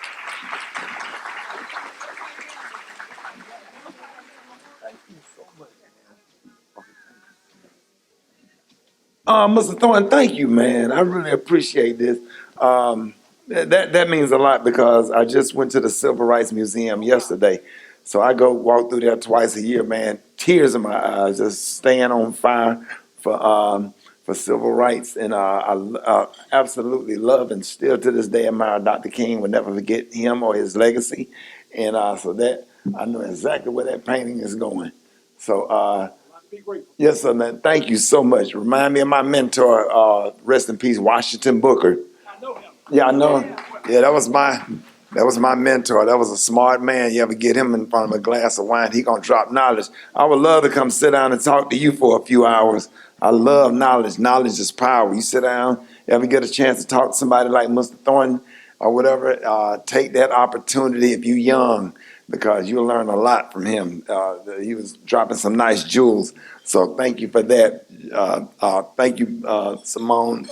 Mr. Thornton, thank you, man. I really appreciate this. That means a lot because I just went to the Civil Rights Museum yesterday. So I go walk through there twice a year, man. Tears in my eyes, just staying on fire for civil rights. And I absolutely love and still to this day admire Dr. King. Will never forget him or his legacy. And so that I know exactly where that painting is going. So yes, sir, man. Thank you so much. Remind me of my mentor, rest in peace, Washington Booker. Yeah, I know. Yeah, that was my mentor. That was a smart man. You ever get him in front of a glass of wine, he gonna drop knowledge. I would love to come sit down and talk to you for a few hours. I love knowledge. Knowledge is power. You sit down, you ever get a chance to talk to somebody like Mr. Thornton or whatever, take that opportunity if you're young, because you'll learn a lot from him. He was dropping some nice jewels. So thank you for that. Thank you, Simone,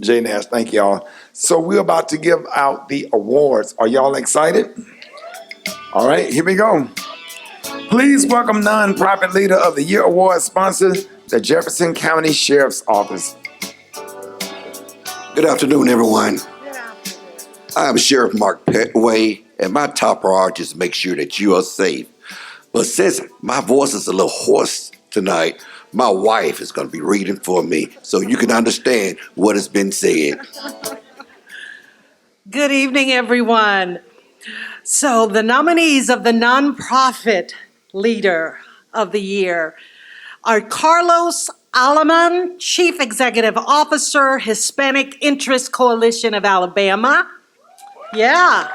J Nash, thank y'all. So we're about to give out the awards. Are y'all excited? All right, here we go. Please welcome Nonprofit Leader of the Year Award sponsor, the Jefferson County Sheriff's Office. Good afternoon, everyone. I am Sheriff Mark Petway, and my top priority is to make sure that you are safe. But since my voice is a little hoarse tonight, my wife is going to be reading for me so you can understand what has been said. Good evening, everyone. So the nominees of the Nonprofit Leader of the Year are Carlos Alaman, Chief Executive Officer, Hispanic Interest Coalition of Alabama. Yeah.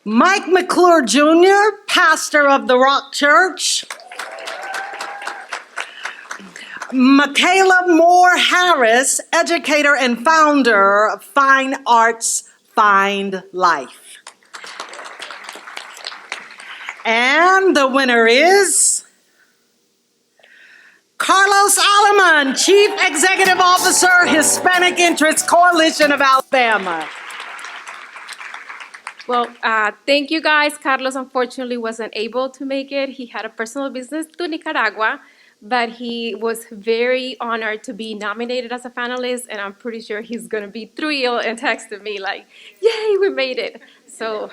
Mike McClure Jr., pastor of the Rock Church. Michaela Moore Harris, educator and founder of Fine Arts, Find Life. And the winner is Carlos Alaman, Chief Executive Officer, Hispanic Interest Coalition of Alabama. Well, thank you guys. Carlos unfortunately wasn't able to make it. He had a personal business to Nicaragua, but he was very honored to be nominated as a finalist, and I'm pretty sure he's going to be thrilled and texted me like, yay, we made it. So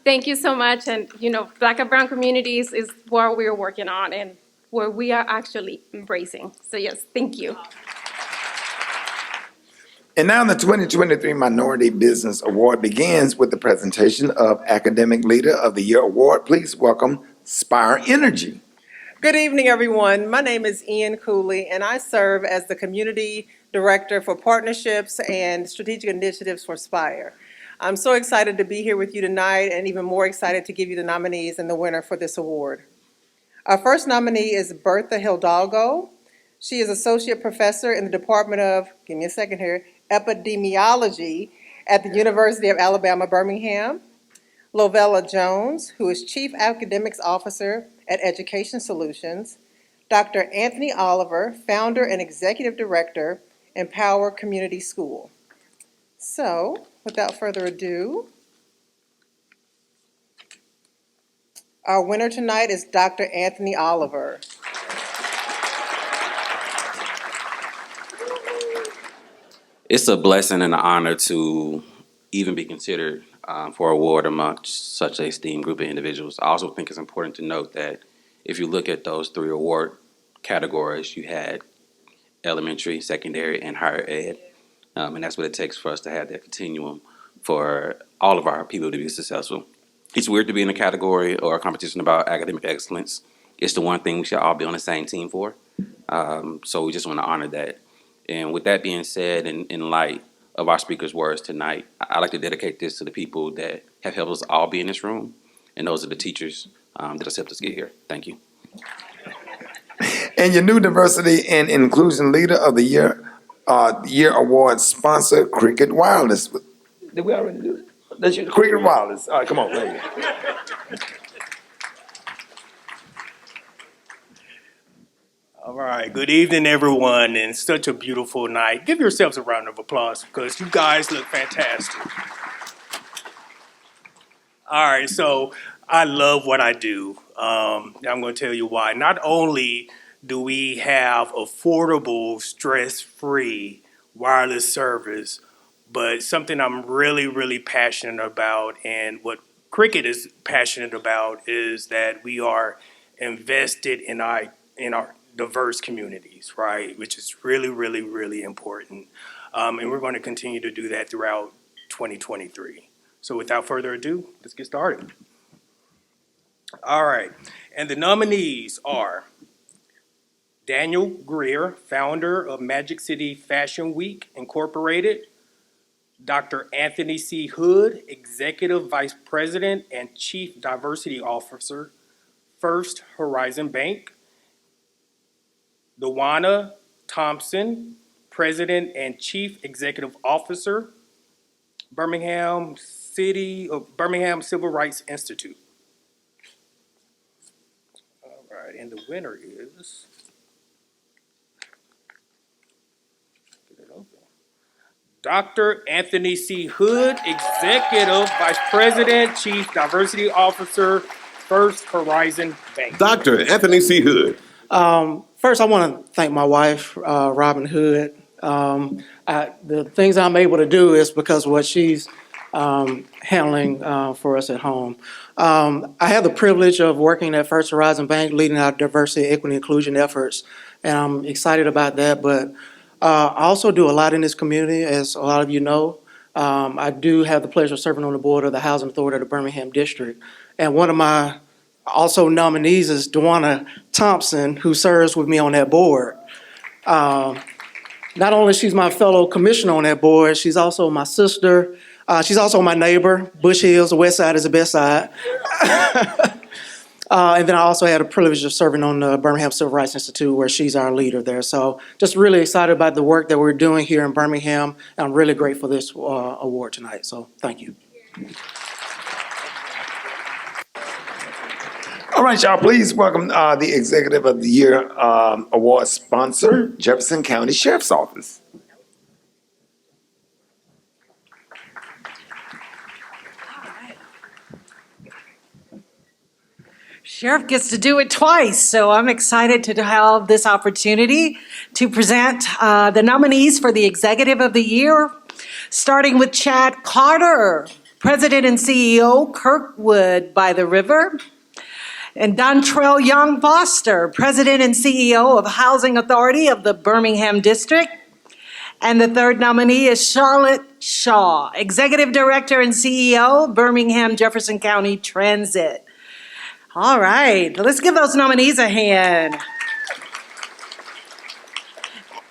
thank you so much. And, you know, Black and Brown communities is what we're working on and where we are actually embracing. So yes, thank you. And now the 2023 Minority Business Award begins with the presentation of Academic Leader of the Year Award. Please welcome Spire Energy. Good evening, everyone. My name is Ian Cooley, and I serve as the Community Director for Partnerships and Strategic Initiatives for Spire. I'm so excited to be here with you tonight and even more excited to give you the nominees and the winner for this award. Our first nominee is Bertha Hidalgo. She is Associate Professor in the Department of, give me a second here, Epidemiology at the University of Alabama, Birmingham. Lovella Jones, who is Chief Academics Officer at Education Solutions. Dr. Anthony Oliver, Founder and Executive Director, Empower Community School. So, without further ado, our winner tonight is Dr. Anthony Oliver. It's a blessing and an honor to even be considered for award amongst such a esteemed group of individuals. I also think it's important to note that if you look at those three award categories, you had elementary, secondary, and higher ed. And that's what it takes for us to have that continuum for all of our people to be successful. It's weird to be in a category or a competition about academic excellence. It's the one thing we should all be on the same team for. So we just want to honor that. And with that being said, in light of our speaker's words tonight, I'd like to dedicate this to the people that have helped us all be in this room, and those are the teachers that have helped us get here. Thank you. And your new Diversity and Inclusion Leader of the Year Award sponsor, Cricket Wireless. Did we already do that? That's your Cricket Wireless. All right, come on, lady. All right, good evening, everyone, and such a beautiful night. Give yourselves a round of applause because you guys look fantastic. All right, so I love what I do. I'm going to tell you why. Not only do we have affordable, stress-free wireless service, but something I'm really, really passionate about, and what Cricket is passionate about, is that we are invested in our diverse communities, right? Which is really, really, really important. And we're going to continue to do that throughout 2023. So without further ado, let's get started. All right, and the nominees are Daniel Greer, founder of Magic City Fashion Week Incorporated; Dr. Anthony C. Hood, Executive Vice President and Chief Diversity Officer, First Horizon Bank; Luana Thompson, President and Chief Executive Officer, Birmingham Civil Rights Institute. All right, and the winner is, get it open, Dr. Anthony C. Hood, Executive Vice President, Chief Diversity Officer, First Horizon Bank. Dr. Anthony C. Hood. First, I want to thank my wife, Robin Hood. The things I'm able to do is because of what she's handling for us at home. I have the privilege of working at First Horizon Bank, leading our diversity, equity, inclusion efforts, and I'm excited about that. But I also do a lot in this community, as a lot of you know. I do have the pleasure of serving on the board of the Housing Authority of the Birmingham District, and one of my also nominees is Luana Thompson, who serves with me on that board. Not only she's my fellow commissioner on that board, she's also my sister. She's also my neighbor. Bush Hills, the west side is the best side. And then I also had the privilege of serving on the Birmingham Civil Rights Institute, where she's our leader there. So just really excited about the work that we're doing here in Birmingham. And I'm really grateful for this award tonight. So thank you. All right, y'all, please welcome the Executive of the Year Award sponsor, Jefferson County Sheriff's Office. Sheriff gets to do it twice, so I'm excited to have this opportunity to present the nominees for the Executive of the Year, starting with Chad Carter, President and CEO, Kirkwood by the River; and Dontrell Young Foster, President and CEO of Housing Authority of the Birmingham District. And the third nominee is Charlotte Shaw, Executive Director and CEO, Birmingham Jefferson County Transit. All right, let's give those nominees a hand.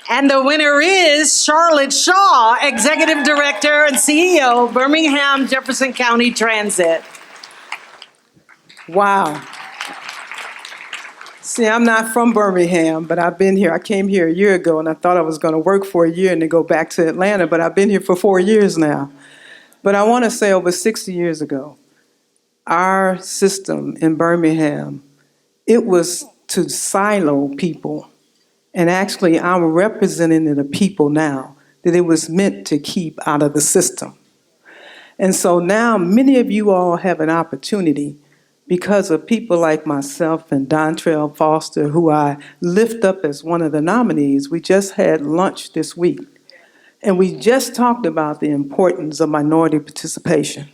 And the winner is Charlotte Shaw, Executive Director and CEO, Birmingham Jefferson County Transit. Wow. See, I'm not from Birmingham, but I've been here. I came here a year ago, and I thought I was going to work for a year and then go back to Atlanta, but I've been here for 4 years now. But I want to say over 60 years ago, our system in Birmingham, it was to silo people. And actually, I'm representing the people now that it was meant to keep out of the system. And so now many of you all have an opportunity, because of people like myself and Dontrell Foster, who I lift up as one of the nominees. We just had lunch this week, and we just talked about the importance of minority participation.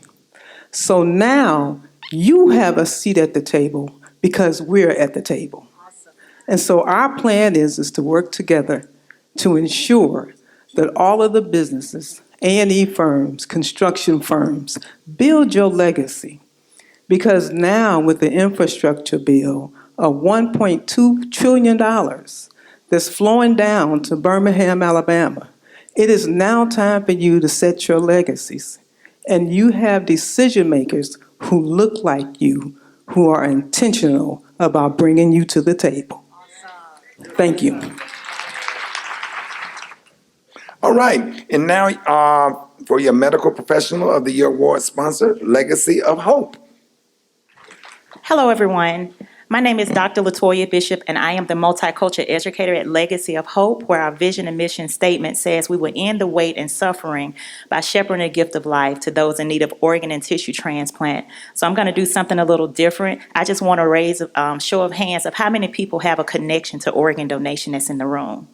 So now you have a seat at the table because we're at the table. Awesome. And so our plan is to work together to ensure that all of the businesses, A&E firms, construction firms, build your legacy. Because now with the infrastructure bill of $1.2 trillion that that's flowing down to Birmingham, Alabama. It is now time for you to set your legacies. And you have decision makers who look like you, who are intentional about bringing you to the table. Thank you. All right, and now for your Medical Professional of the Year Award sponsor, Legacy of Hope. Hello, everyone. My name is Dr. Latoya Bishop, and I am the multicultural educator at Legacy of Hope, where our vision and mission statement says we will end the weight and suffering by shepherding a gift of life to those in need of organ and tissue transplant. So I'm going to do something a little different. I just want to raise a show of hands of how many people have a connection to organ donation that's in the room.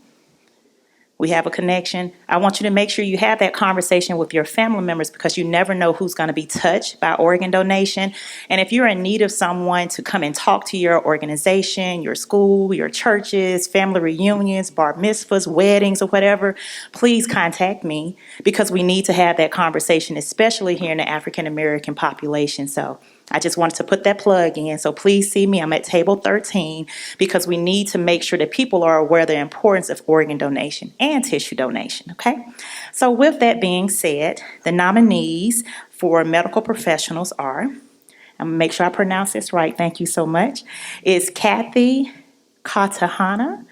We have a connection. I want you to make sure you have that conversation with your family members because you never know who's going to be touched by organ donation. And if you're in need of someone to come and talk to your organization, your school, your churches, family reunions, bar mitzvahs, weddings, or whatever, please contact me because we need to have that conversation, especially here in the African American population. So I just wanted to put that plug in. So please see me. I'm at table 13 because we need to make sure that people are aware of the importance of organ donation and tissue donation, okay? So with that being said, the nominees for medical professionals are, I'm gonna make sure I pronounce this right, thank you so much, is Kathy Katahana.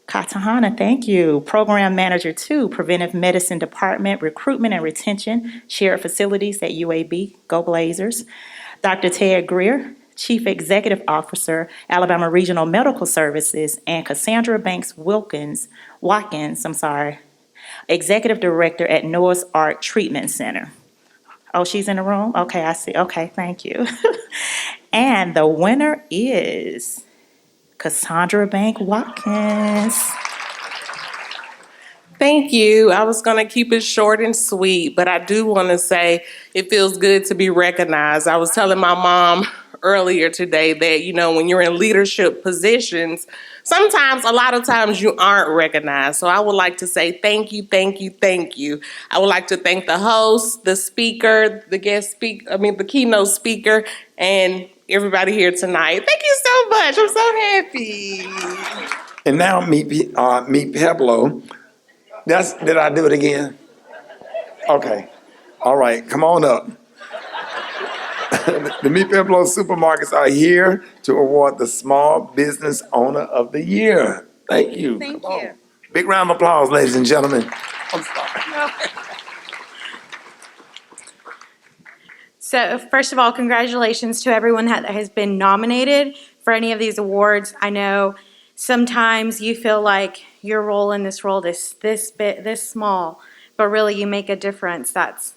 Katahana, thank you. Program Manager 2, Preventive Medicine Department, Recruitment and Retention, Shared Facilities at UAB, Go Blazers. Dr. Ted Greer, Chief Executive Officer, Alabama Regional Medical Services, and Cassandra Banks Watkins, Executive Director at Noah's Ark Treatment Center. Oh, she's in the room? Okay, I see. Okay, thank you. And the winner is Cassandra Banks Watkins. Thank you. I was going to keep it short and sweet, but I do want to say it feels good to be recognized. I was telling my mom earlier today that, you know, when you're in leadership positions, sometimes, a lot of times you aren't recognized. So I would like to say thank you, thank you, thank you. I would like to thank the host, the speaker, the the keynote speaker, and everybody here tonight. Thank you so much. I'm so happy. And now meet Pablo. Did I do it again? Okay. All right, come on up. The Meet Pablo supermarkets are here to award the Small Business Owner of the Year. Thank you. Thank you. Big round of applause, ladies and gentlemen. I'm sorry. So first of all, congratulations to everyone that has been nominated for any of these awards. I know sometimes you feel like your role in this role is this small, but really you make a difference. That's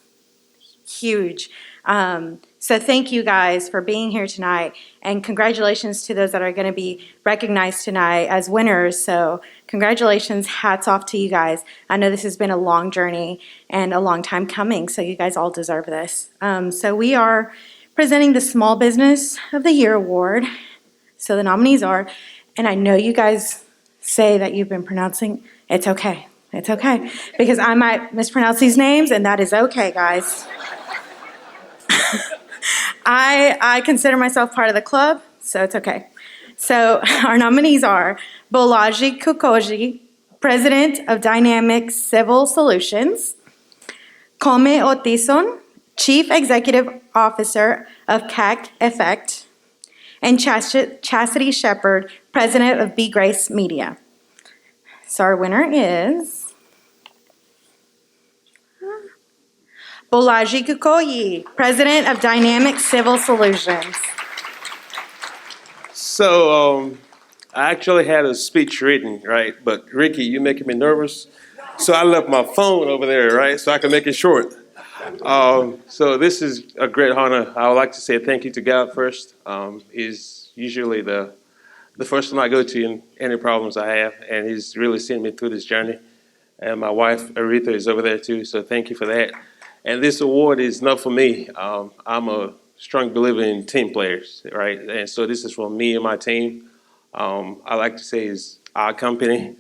huge. So thank you guys for being here tonight, and congratulations to those that are going to be recognized tonight as winners. So congratulations, hats off to you guys. I know this has been a long journey and a long time coming, so you guys all deserve this. So we are presenting the Small Business of the Year Award. So the nominees are, and I know you guys say that you've been pronouncing, it's okay. It's okay, because I might mispronounce these names, and that is okay, guys. I consider myself part of the club, so it's okay. So our nominees are Bolaji Kukoji, President of Dynamic Civil Solutions, Kome Otison, Chief Executive Officer of CAC Effect, and Chastity Shepard, President of Be Grace Media. So our winner is Bolaji Kukoyi, President of Dynamic Civil Solutions. So I actually had a speech written, right? But Rickey, you're making me nervous. So I left my phone over there, right? So I can make it short. So this is a great honor. I would like to say thank you to God first. He's usually the first one I go to in any problems I have, and he's really seen me through this journey. And my wife, Aretha, is over there too, so thank you for that. And this award is not for me. I'm a strong believer in team players, right? And so this is for me and my team. I like to say it's our company.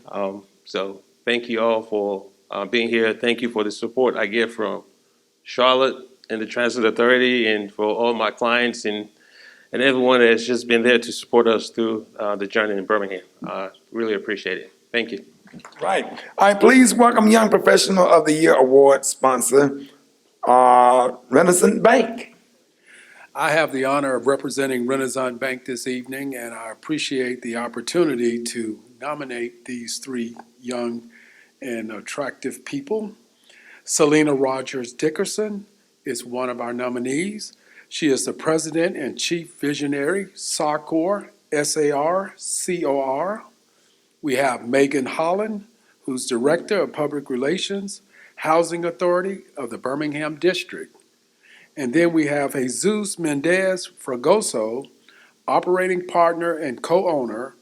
So thank you all for being here. Thank you for the support I get from Charlotte and the Transit Authority, and for all my clients and everyone that's just been there to support us through the journey in Birmingham. Really appreciate it. Thank you. Right. All right, please welcome Young Professional of the Year Award sponsor, Renaissance Bank. I have the honor of representing Renaissance Bank this evening, and I appreciate the opportunity to nominate these three young and attractive people. Selena Rogers Dickerson is one of our nominees. She is the President and Chief Visionary, SARCOR, SARCOR. We have Megan Holland, who's Director of Public Relations, Housing Authority of the Birmingham District. And then we have Jesus Mendez Fragoso, Operating Partner and Co-Owner,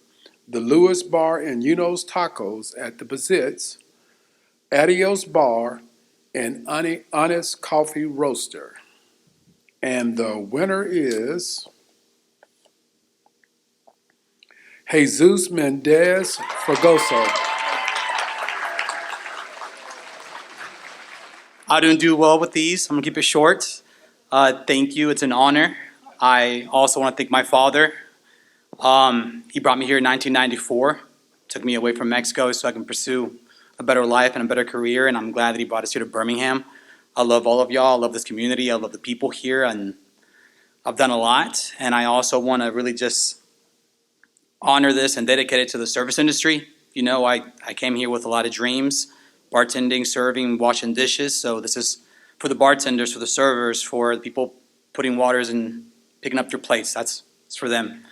the Lewis Bar and Uno's Tacos at the Bazitz, Adios Bar, and Honest Coffee Roaster. And the winner is Jesus Mendez Fragoso. I didn't do well with these. I'm gonna keep it short. Thank you, it's an honor. I also want to thank my father. He brought me here in 1994, took me away from Mexico so I can pursue a better life and a better career, and I'm glad that he brought us here to Birmingham. I love all of y'all, I love this community, I love the people here, and I've done a lot. And I also want to really just honor this and dedicate it to the service industry. You know, I came here with a lot of dreams, bartending, serving, washing dishes, so this is for the bartenders, for the servers, for the people putting waters and picking up your plates. It's for them.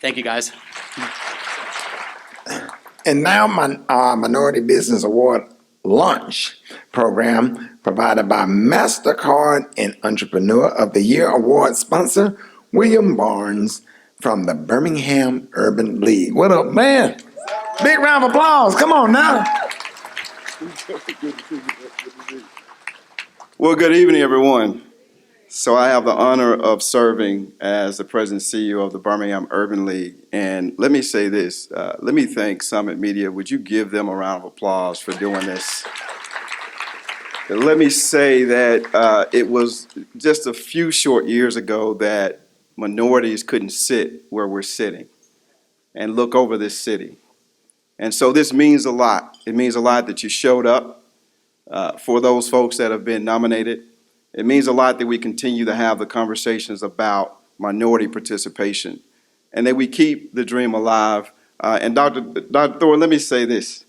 Thank you, guys. And now my Minority Business Award lunch program provided by MasterCard and Entrepreneur of the Year Award sponsor, William Barnes from the Birmingham Urban League. What up, man? Big round of applause. Come on now. Well, good evening, everyone. So I have the honor of serving as the President and CEO of the Birmingham Urban League. And let me say this, let me thank Summit Media. Would you give them a round of applause for doing this? Let me say that it was just a few short years ago that minorities couldn't sit where we're sitting and look over this city. And so this means a lot. It means a lot that you showed up for those folks that have been nominated. It means a lot that we continue to have the conversations about minority participation and that we keep the dream alive. And Dr. Thornton, let me say this.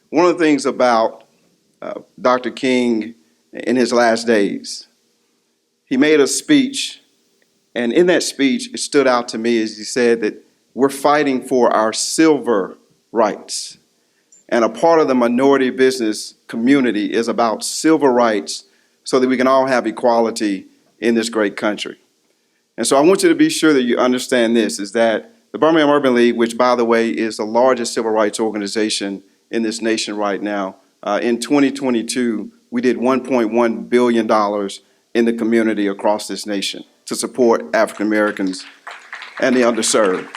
One of the things about Dr. King in his last days, he made a speech, and in that speech, it stood out to me as he said that we're fighting for our civil rights. And a part of the minority business community is about civil rights so that we can all have equality in this great country. And so I want you to be sure that you understand this, is that the Birmingham Urban League, which by the way is the largest civil rights organization in this nation right now, in 2022, we did $1.1 billion in the community across this nation to support African Americans and the underserved.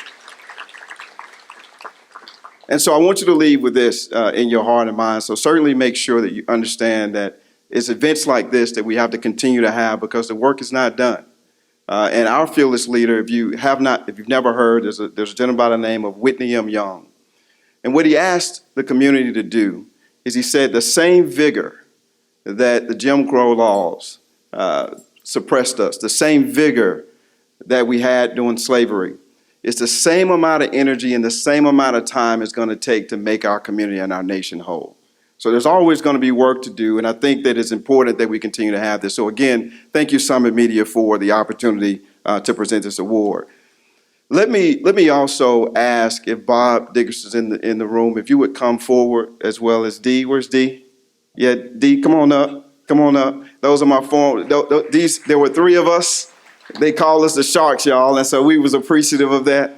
And so I want you to leave with this in your heart and mind. So certainly make sure that you understand that it's events like this that we have to continue to have because the work is not done. And our fearless leader, if you've never heard, there's a gentleman by the name of Whitney M. Young. And what he asked the community to do is he said the same vigor that the Jim Crow laws suppressed us, the same vigor that we had during slavery, it's the same amount of energy and the same amount of time it's going to take to make our community and our nation whole. So there's always going to be work to do, and I think that it's important that we continue to have this. So again, thank you, Summit Media, for the opportunity to present this award. Let me also ask if Bob Dickerson's in the room, if you would come forward, as well as Dee. Where's Dee? Yeah, Dee, come on up. Come on up. Those are my there were three of us. They call us the Sharks, y'all, and so we was appreciative of that.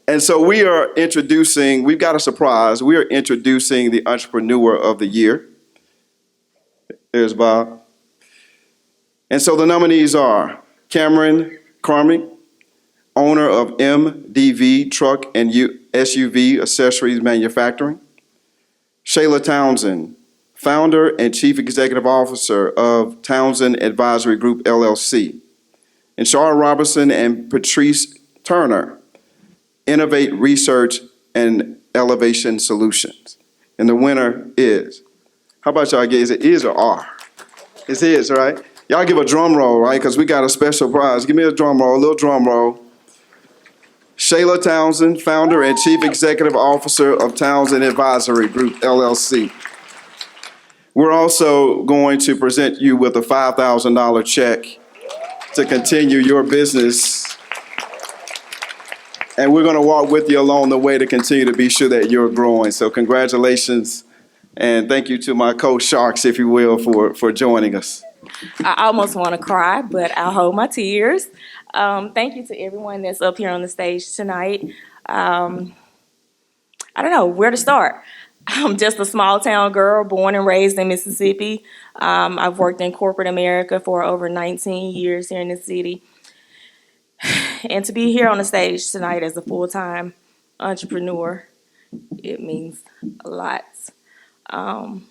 And so we've got a surprise. We are introducing the Entrepreneur of the Year. There's Bob. And so the nominees are Cameron Carmi, owner of MDV Truck and SUV Accessories Manufacturing. Shayla Townsend, founder and chief executive officer of Townsend Advisory Group, LLC. And Shara Robertson and Patrice Turner, Innovate Research and Elevation Solutions. And the winner is, how about y'all get, is it is or are? It's his, right? Y'all give a drum roll, right? Because we got a special prize. Give me a drum roll, a little drum roll. Shayla Townsend, founder and chief executive officer of Townsend Advisory Group, LLC. We're also going to present you with a $5,000 check to continue your business. And we're going to walk with you along the way to continue to be sure that you're growing. So congratulations, and thank you to my co-sharks, if you will, for joining us. I almost want to cry, but I'll hold my tears. Thank you to everyone that's up here on the stage tonight. I don't know where to start. I'm just a small town girl born and raised in Mississippi. I've worked in corporate America for over 19 years here in the city. And to be here on the stage tonight as a full-time entrepreneur, it means a lot. I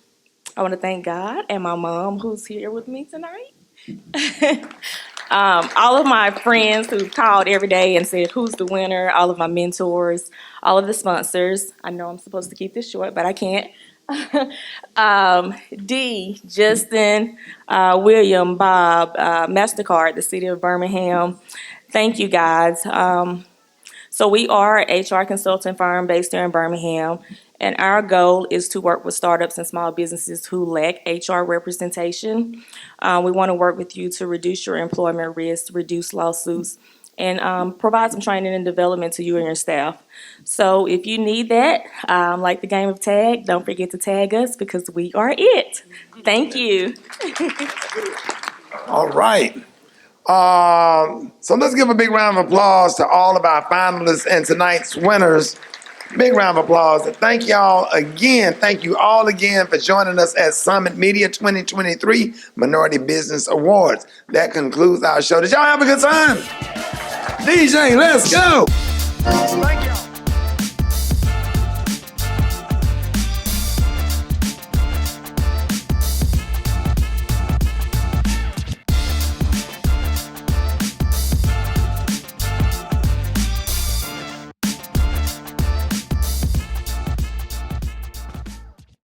want to thank God and my mom who's here with me tonight. All of my friends who called every day and said, who's the winner? All of my mentors, all of the sponsors. I know I'm supposed to keep this short, but I can't. D, Justin, William, Bob, MasterCard, the city of Birmingham. Thank you, guys. So we are an HR consulting firm based here in Birmingham, and our goal is to work with startups and small businesses who lack HR representation. We want to work with you to reduce your employment risk, reduce lawsuits, and provide some training and development to you and your staff. So if you need that, like the game of tag, don't forget to tag us because we are it. Thank you. All right. So let's give a big round of applause to all of our finalists and tonight's winners. Big round of applause. And thank y'all again. Thank you all again for joining us at Summit Media 2023 Minority Business Awards. That concludes our show. Did y'all have a good time? DJ, let's go. Thank y'all.